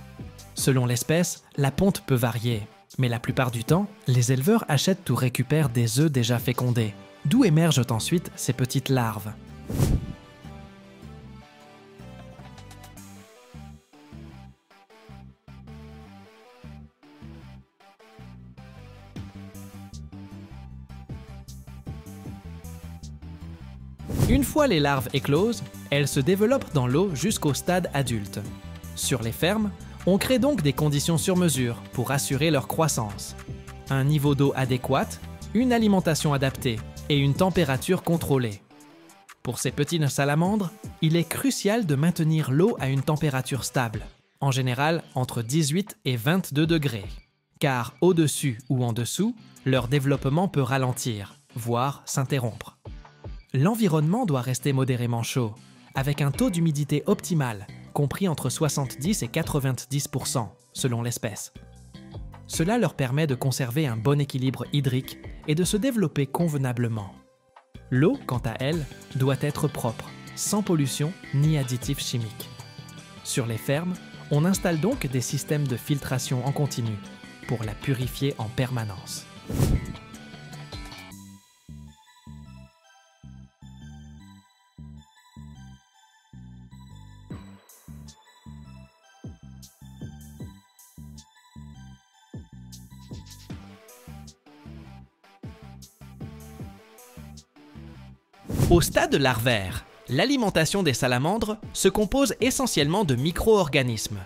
Selon l'espèce, la ponte peut varier, mais la plupart du temps, les éleveurs achètent ou récupèrent des œufs déjà fécondés, d'où émergent ensuite ces petites larves. Une fois les larves écloses, elles se développent dans l'eau jusqu'au stade adulte. Sur les fermes, on crée donc des conditions sur mesure pour assurer leur croissance. Un niveau d'eau adéquat, une alimentation adaptée et une température contrôlée. Pour ces petites salamandres, il est crucial de maintenir l'eau à une température stable, en général entre 18 et 22 degrés, car au-dessus ou en dessous, leur développement peut ralentir, voire s'interrompre. L'environnement doit rester modérément chaud, avec un taux d'humidité optimal, compris entre 70 et 90% selon l'espèce. Cela leur permet de conserver un bon équilibre hydrique et de se développer convenablement. L'eau, quant à elle, doit être propre, sans pollution ni additifs chimiques. Sur les fermes, on installe donc des systèmes de filtration en continu pour la purifier en permanence. Au stade larvaire, l'alimentation des salamandres se compose essentiellement de micro-organismes,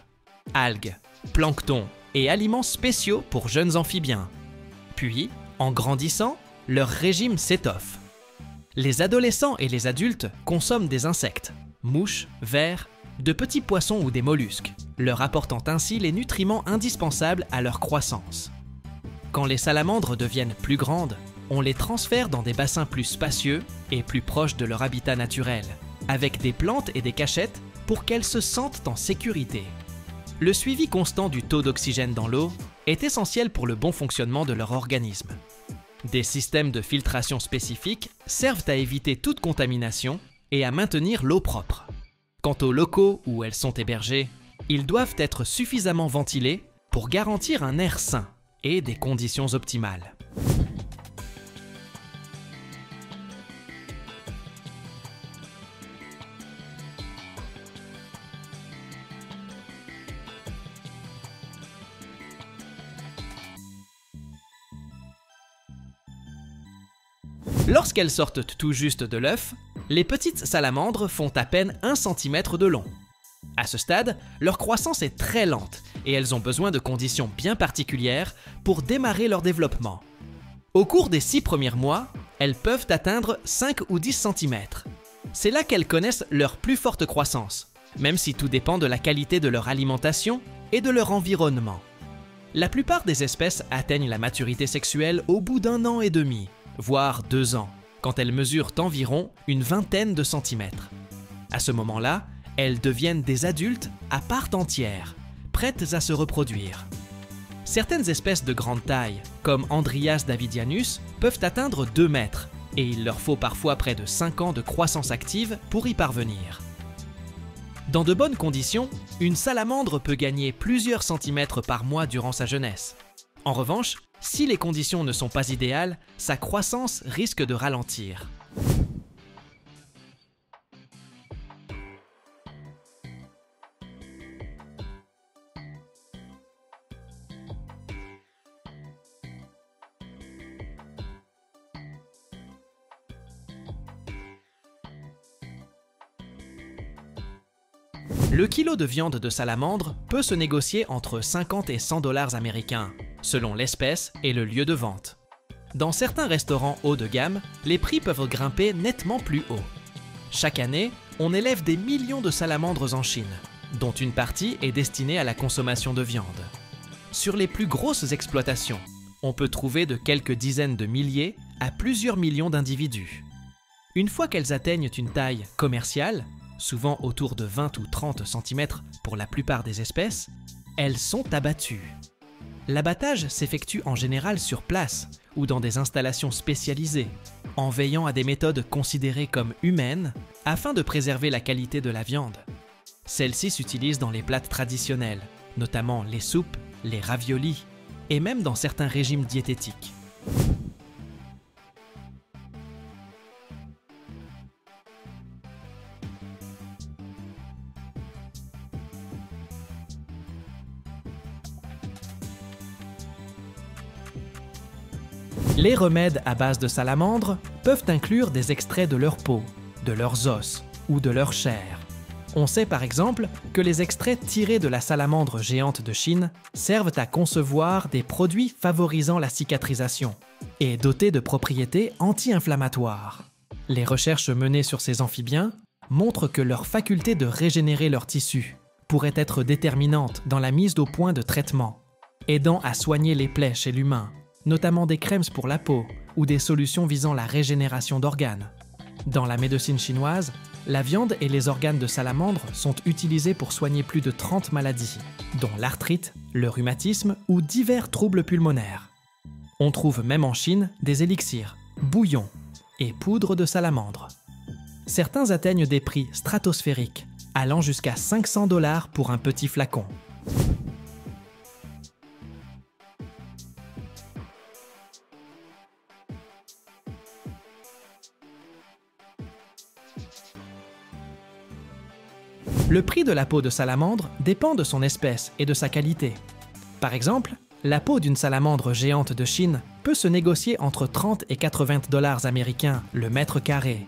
algues, plancton et aliments spéciaux pour jeunes amphibiens. Puis, en grandissant, leur régime s'étoffe. Les adolescents et les adultes consomment des insectes, mouches, vers, de petits poissons ou des mollusques, leur apportant ainsi les nutriments indispensables à leur croissance. Quand les salamandres deviennent plus grandes, on les transfère dans des bassins plus spacieux et plus proches de leur habitat naturel, avec des plantes et des cachettes pour qu'elles se sentent en sécurité. Le suivi constant du taux d'oxygène dans l'eau est essentiel pour le bon fonctionnement de leur organisme. Des systèmes de filtration spécifiques servent à éviter toute contamination et à maintenir l'eau propre. Quant aux locaux où elles sont hébergées, ils doivent être suffisamment ventilés pour garantir un air sain et des conditions optimales. Lorsqu'elles sortent tout juste de l'œuf, les petites salamandres font à peine 1 cm de long. À ce stade, leur croissance est très lente et elles ont besoin de conditions bien particulières pour démarrer leur développement. Au cours des 6 premiers mois, elles peuvent atteindre 5 ou 10 cm. C'est là qu'elles connaissent leur plus forte croissance, même si tout dépend de la qualité de leur alimentation et de leur environnement. La plupart des espèces atteignent la maturité sexuelle au bout d'1 an et demi, voire 2 ans, quand elles mesurent environ une vingtaine de centimètres. À ce moment-là, elles deviennent des adultes à part entière, prêtes à se reproduire. Certaines espèces de grande taille, comme Andrias davidianus, peuvent atteindre 2 mètres, et il leur faut parfois près de 5 ans de croissance active pour y parvenir. Dans de bonnes conditions, une salamandre peut gagner plusieurs centimètres par mois durant sa jeunesse. En revanche, si les conditions ne sont pas idéales, sa croissance risque de ralentir. Le kilo de viande de salamandre peut se négocier entre 50 et 100 $ américains, selon l'espèce et le lieu de vente. Dans certains restaurants haut de gamme, les prix peuvent grimper nettement plus haut. Chaque année, on élève des millions de salamandres en Chine, dont une partie est destinée à la consommation de viande. Sur les plus grosses exploitations, on peut trouver de quelques dizaines de milliers à plusieurs millions d'individus. Une fois qu'elles atteignent une taille commerciale, souvent autour de 20 ou 30 cm pour la plupart des espèces, elles sont abattues. L'abattage s'effectue en général sur place ou dans des installations spécialisées, en veillant à des méthodes considérées comme humaines afin de préserver la qualité de la viande. Celles-ci s'utilisent dans les plats traditionnels, notamment les soupes, les raviolis et même dans certains régimes diététiques. Les remèdes à base de salamandre peuvent inclure des extraits de leur peau, de leurs os ou de leur chair. On sait par exemple que les extraits tirés de la salamandre géante de Chine servent à concevoir des produits favorisant la cicatrisation et dotés de propriétés anti-inflammatoires. Les recherches menées sur ces amphibiens montrent que leur faculté de régénérer leurs tissus pourrait être déterminante dans la mise au point de traitements, aidant à soigner les plaies chez l'humain, notamment des crèmes pour la peau ou des solutions visant la régénération d'organes. Dans la médecine chinoise, la viande et les organes de salamandre sont utilisés pour soigner plus de 30 maladies, dont l'arthrite, le rhumatisme ou divers troubles pulmonaires. On trouve même en Chine des élixirs, bouillons et poudres de salamandre. Certains atteignent des prix stratosphériques, allant jusqu'à 500 $ pour un petit flacon. Le prix de la peau de salamandre dépend de son espèce et de sa qualité. Par exemple, la peau d'une salamandre géante de Chine peut se négocier entre 30 et 80 $ américains le mètre carré,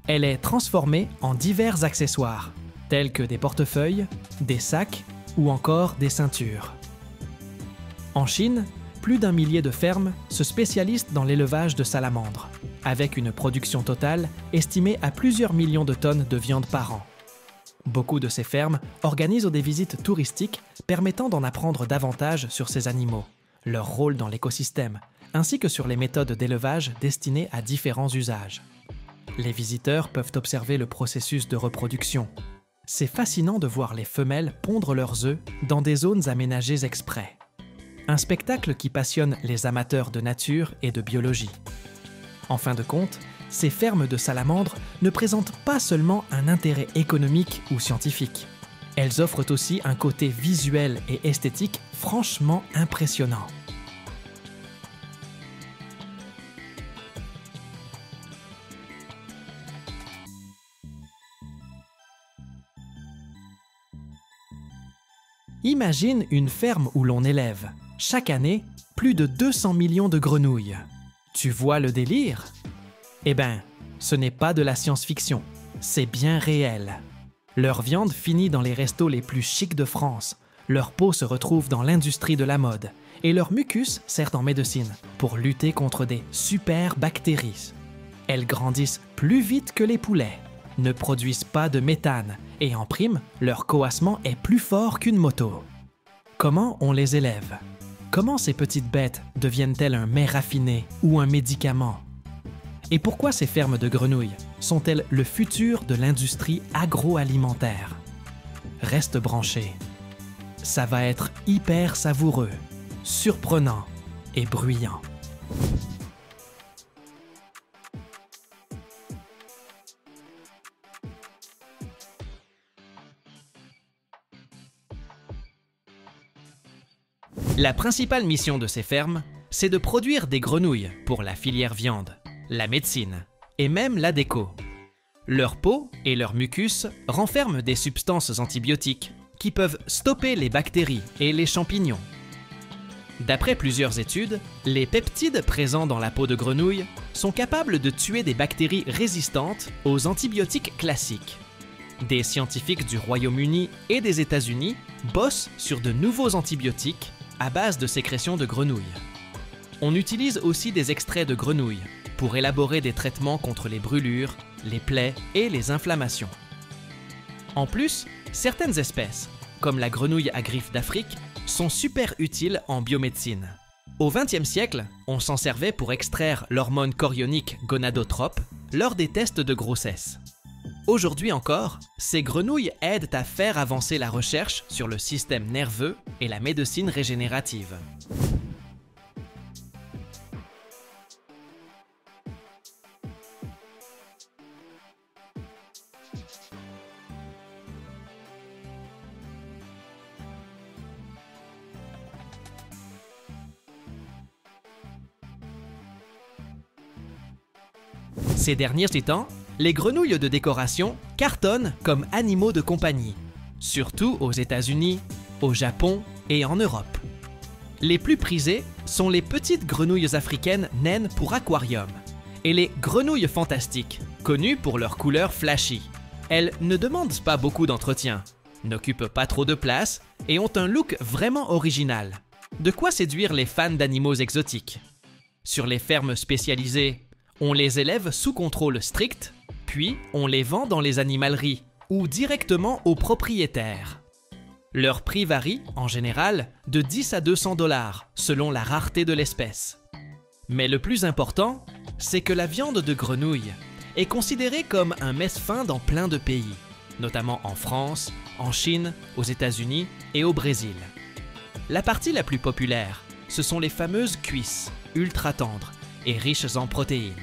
Elle est transformée en divers accessoires, tels que des portefeuilles, des sacs ou encore des ceintures. En Chine, plus d'1 millier de fermes se spécialisent dans l'élevage de salamandres, avec une production totale estimée à plusieurs millions de tonnes de viande par an. Beaucoup de ces fermes organisent des visites touristiques permettant d'en apprendre davantage sur ces animaux, leur rôle dans l'écosystème, ainsi que sur les méthodes d'élevage destinées à différents usages. Les visiteurs peuvent observer le processus de reproduction. C'est fascinant de voir les femelles pondre leurs œufs dans des zones aménagées exprès. Un spectacle qui passionne les amateurs de nature et de biologie. En fin de compte, ces fermes de salamandres ne présentent pas seulement un intérêt économique ou scientifique. Elles offrent aussi un côté visuel et esthétique franchement impressionnant. Imagine une ferme où l'on élève, chaque année, plus de 200 millions de grenouilles. Tu vois le délire? Eh bien, ce n'est pas de la science-fiction, c'est bien réel. Leur viande finit dans les restos les plus chics de France, leur peau se retrouve dans l'industrie de la mode, et leur mucus sert en médecine pour lutter contre des super bactéries. Elles grandissent plus vite que les poulets, ne produisent pas de méthane, et en prime, leur coassement est plus fort qu'une moto. Comment on les élève? Comment ces petites bêtes deviennent-elles un mets raffiné ou un médicament? Et pourquoi ces fermes de grenouilles sont-elles le futur de l'industrie agroalimentaire? Reste branché. Ça va être hyper savoureux, surprenant et bruyant. La principale mission de ces fermes, c'est de produire des grenouilles pour la filière viande, la médecine et même la déco. Leur peau et leur mucus renferment des substances antibiotiques qui peuvent stopper les bactéries et les champignons. D'après plusieurs études, les peptides présents dans la peau de grenouille sont capables de tuer des bactéries résistantes aux antibiotiques classiques. Des scientifiques du Royaume-Uni et des États-Unis bossent sur de nouveaux antibiotiques à base de sécrétions de grenouilles. On utilise aussi des extraits de grenouilles pour élaborer des traitements contre les brûlures, les plaies et les inflammations. En plus, certaines espèces, comme la grenouille à griffes d'Afrique, sont super utiles en biomédecine. Au XXe siècle, on s'en servait pour extraire l'hormone chorionique gonadotrope lors des tests de grossesse. Aujourd'hui encore, ces grenouilles aident à faire avancer la recherche sur le système nerveux et la médecine régénérative. Ces derniers temps, les grenouilles de décoration cartonnent comme animaux de compagnie, surtout aux États-Unis, au Japon et en Europe. Les plus prisées sont les petites grenouilles africaines naines pour aquarium et les grenouilles fantastiques, connues pour leur couleur flashy. Elles ne demandent pas beaucoup d'entretien, n'occupent pas trop de place et ont un look vraiment original. De quoi séduire les fans d'animaux exotiques. Sur les fermes spécialisées, on les élève sous contrôle strict, puis on les vend dans les animaleries ou directement aux propriétaires. Leur prix varie, en général, de 10 à 200 $ selon la rareté de l'espèce. Mais le plus important, c'est que la viande de grenouille est considérée comme un mets-fin dans plein de pays, notamment en France, en Chine, aux États-Unis et au Brésil. La partie la plus populaire, ce sont les fameuses cuisses, ultra tendres et riches en protéines.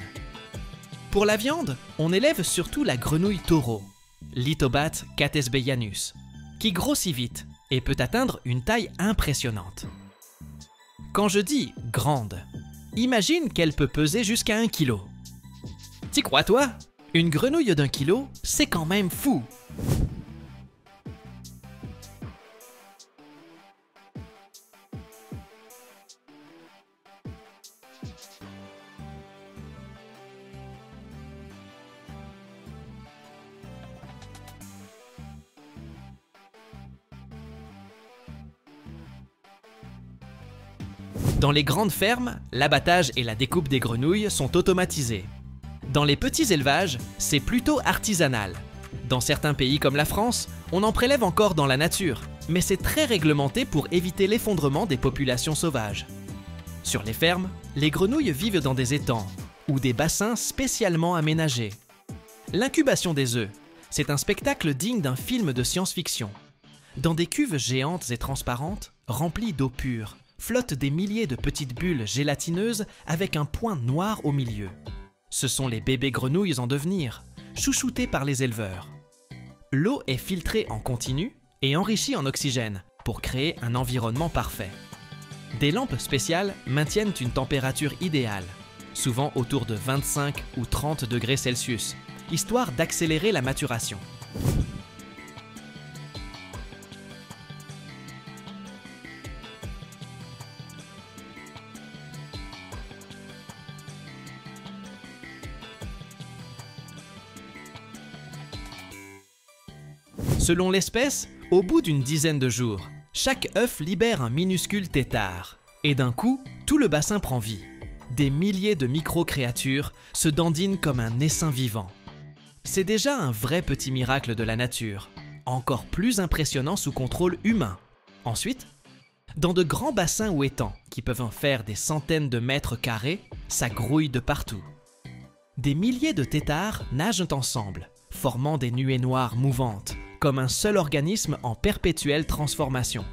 Pour la viande, on élève surtout la grenouille taureau, Lithobat catesbeianus, qui grossit vite et peut atteindre une taille impressionnante. Quand je dis grande, imagine qu'elle peut peser jusqu'à 1 kg. T'y crois toi? Une grenouille d'1 kg, c'est quand même fou! Dans les grandes fermes, l'abattage et la découpe des grenouilles sont automatisés. Dans les petits élevages, c'est plutôt artisanal. Dans certains pays comme la France, on en prélève encore dans la nature, mais c'est très réglementé pour éviter l'effondrement des populations sauvages. Sur les fermes, les grenouilles vivent dans des étangs ou des bassins spécialement aménagés. L'incubation des œufs, c'est un spectacle digne d'un film de science-fiction. Dans des cuves géantes et transparentes, remplies d'eau pure, flottent des milliers de petites bulles gélatineuses avec un point noir au milieu. Ce sont les bébés grenouilles en devenir, chouchoutés par les éleveurs. L'eau est filtrée en continu et enrichie en oxygène pour créer un environnement parfait. Des lampes spéciales maintiennent une température idéale, souvent autour de 25 ou 30 degrés Celsius, histoire d'accélérer la maturation. Selon l'espèce, au bout d'une dizaine de jours, chaque œuf libère un minuscule tétard. Et d'un coup, tout le bassin prend vie. Des milliers de micro-créatures se dandinent comme un essaim vivant. C'est déjà un vrai petit miracle de la nature, encore plus impressionnant sous contrôle humain. Ensuite, dans de grands bassins ou étangs qui peuvent en faire des centaines de mètres carrés, ça grouille de partout. Des milliers de têtards nagent ensemble, formant des nuées noires mouvantes, comme un seul organisme en perpétuelle transformation.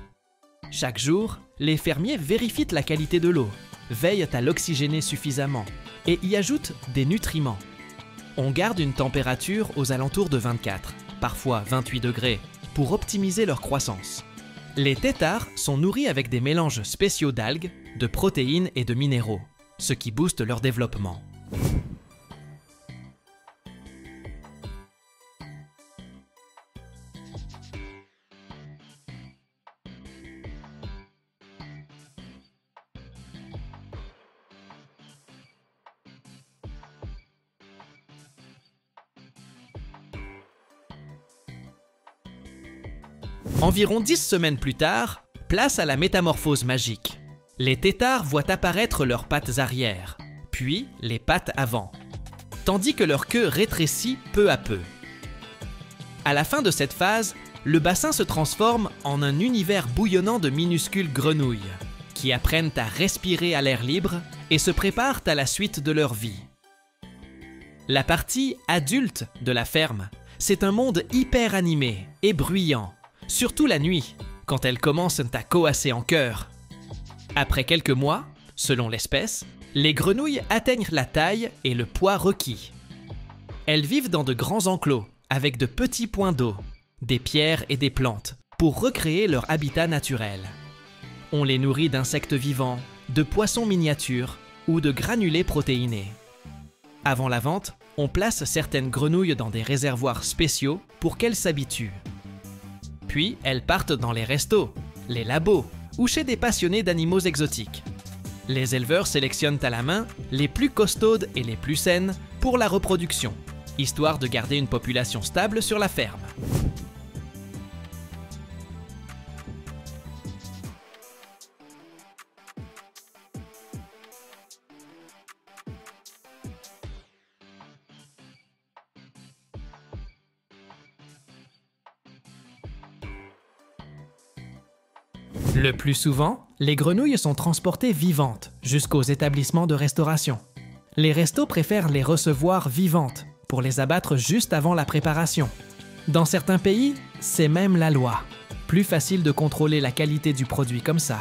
Chaque jour, les fermiers vérifient la qualité de l'eau, veillent à l'oxygéner suffisamment et y ajoutent des nutriments. On garde une température aux alentours de 24, parfois 28 degrés, pour optimiser leur croissance. Les têtards sont nourris avec des mélanges spéciaux d'algues, de protéines et de minéraux, ce qui booste leur développement. Environ 10 semaines plus tard, place à la métamorphose magique. Les têtards voient apparaître leurs pattes arrière, puis les pattes avant, tandis que leur queue rétrécit peu à peu. À la fin de cette phase, le bassin se transforme en un univers bouillonnant de minuscules grenouilles, qui apprennent à respirer à l'air libre et se préparent à la suite de leur vie. La partie adulte de la ferme, c'est un monde hyper animé et bruyant, surtout la nuit, quand elles commencent à coasser en chœur. Après quelques mois, selon l'espèce, les grenouilles atteignent la taille et le poids requis. Elles vivent dans de grands enclos, avec de petits points d'eau, des pierres et des plantes, pour recréer leur habitat naturel. On les nourrit d'insectes vivants, de poissons miniatures ou de granulés protéinés. Avant la vente, on place certaines grenouilles dans des réservoirs spéciaux pour qu'elles s'habituent. Puis, elles partent dans les restos, les labos ou chez des passionnés d'animaux exotiques. Les éleveurs sélectionnent à la main les plus costaudes et les plus saines pour la reproduction, histoire de garder une population stable sur la ferme. Le plus souvent, les grenouilles sont transportées vivantes jusqu'aux établissements de restauration. Les restos préfèrent les recevoir vivantes pour les abattre juste avant la préparation. Dans certains pays, c'est même la loi. Plus facile de contrôler la qualité du produit comme ça.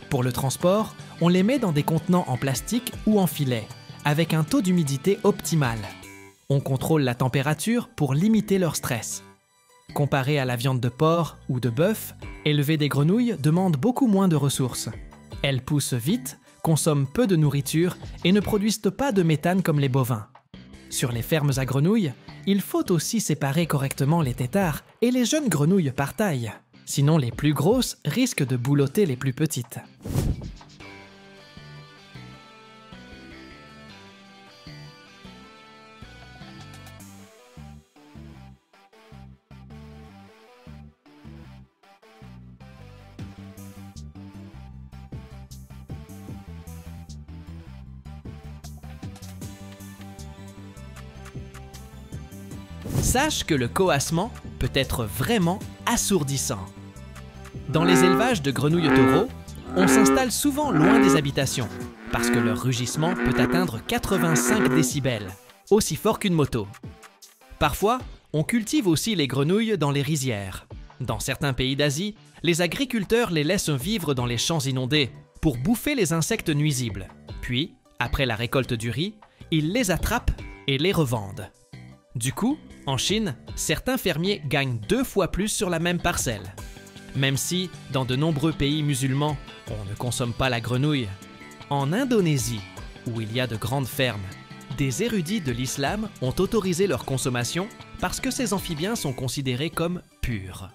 Pour le transport, on les met dans des contenants en plastique ou en filet, avec un taux d'humidité optimal. On contrôle la température pour limiter leur stress. Comparé à la viande de porc ou de bœuf, élever des grenouilles demande beaucoup moins de ressources. Elles poussent vite, consomment peu de nourriture et ne produisent pas de méthane comme les bovins. Sur les fermes à grenouilles, il faut aussi séparer correctement les têtards et les jeunes grenouilles par taille. Sinon, les plus grosses risquent de boulotter les plus petites. Sache que le coassement peut être vraiment assourdissant. Dans les élevages de grenouilles taureaux, on s'installe souvent loin des habitations parce que leur rugissement peut atteindre 85 décibels, aussi fort qu'une moto. Parfois, on cultive aussi les grenouilles dans les rizières. Dans certains pays d'Asie, les agriculteurs les laissent vivre dans les champs inondés pour bouffer les insectes nuisibles. Puis, après la récolte du riz, ils les attrapent et les revendent. Du coup, en Chine, certains fermiers gagnent 2 fois plus sur la même parcelle. Même si, dans de nombreux pays musulmans, on ne consomme pas la grenouille. En Indonésie, où il y a de grandes fermes, des érudits de l'islam ont autorisé leur consommation parce que ces amphibiens sont considérés comme purs.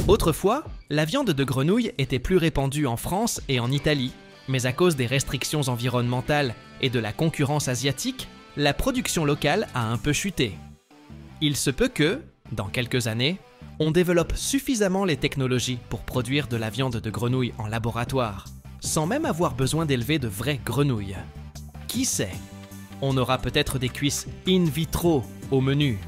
Autrefois, la viande de grenouille était plus répandue en France et en Italie, mais à cause des restrictions environnementales et de la concurrence asiatique, la production locale a un peu chuté. Il se peut que, dans quelques années, on développe suffisamment les technologies pour produire de la viande de grenouille en laboratoire, sans même avoir besoin d'élever de vraies grenouilles. Qui sait? On aura peut-être des cuisses in vitro au menu.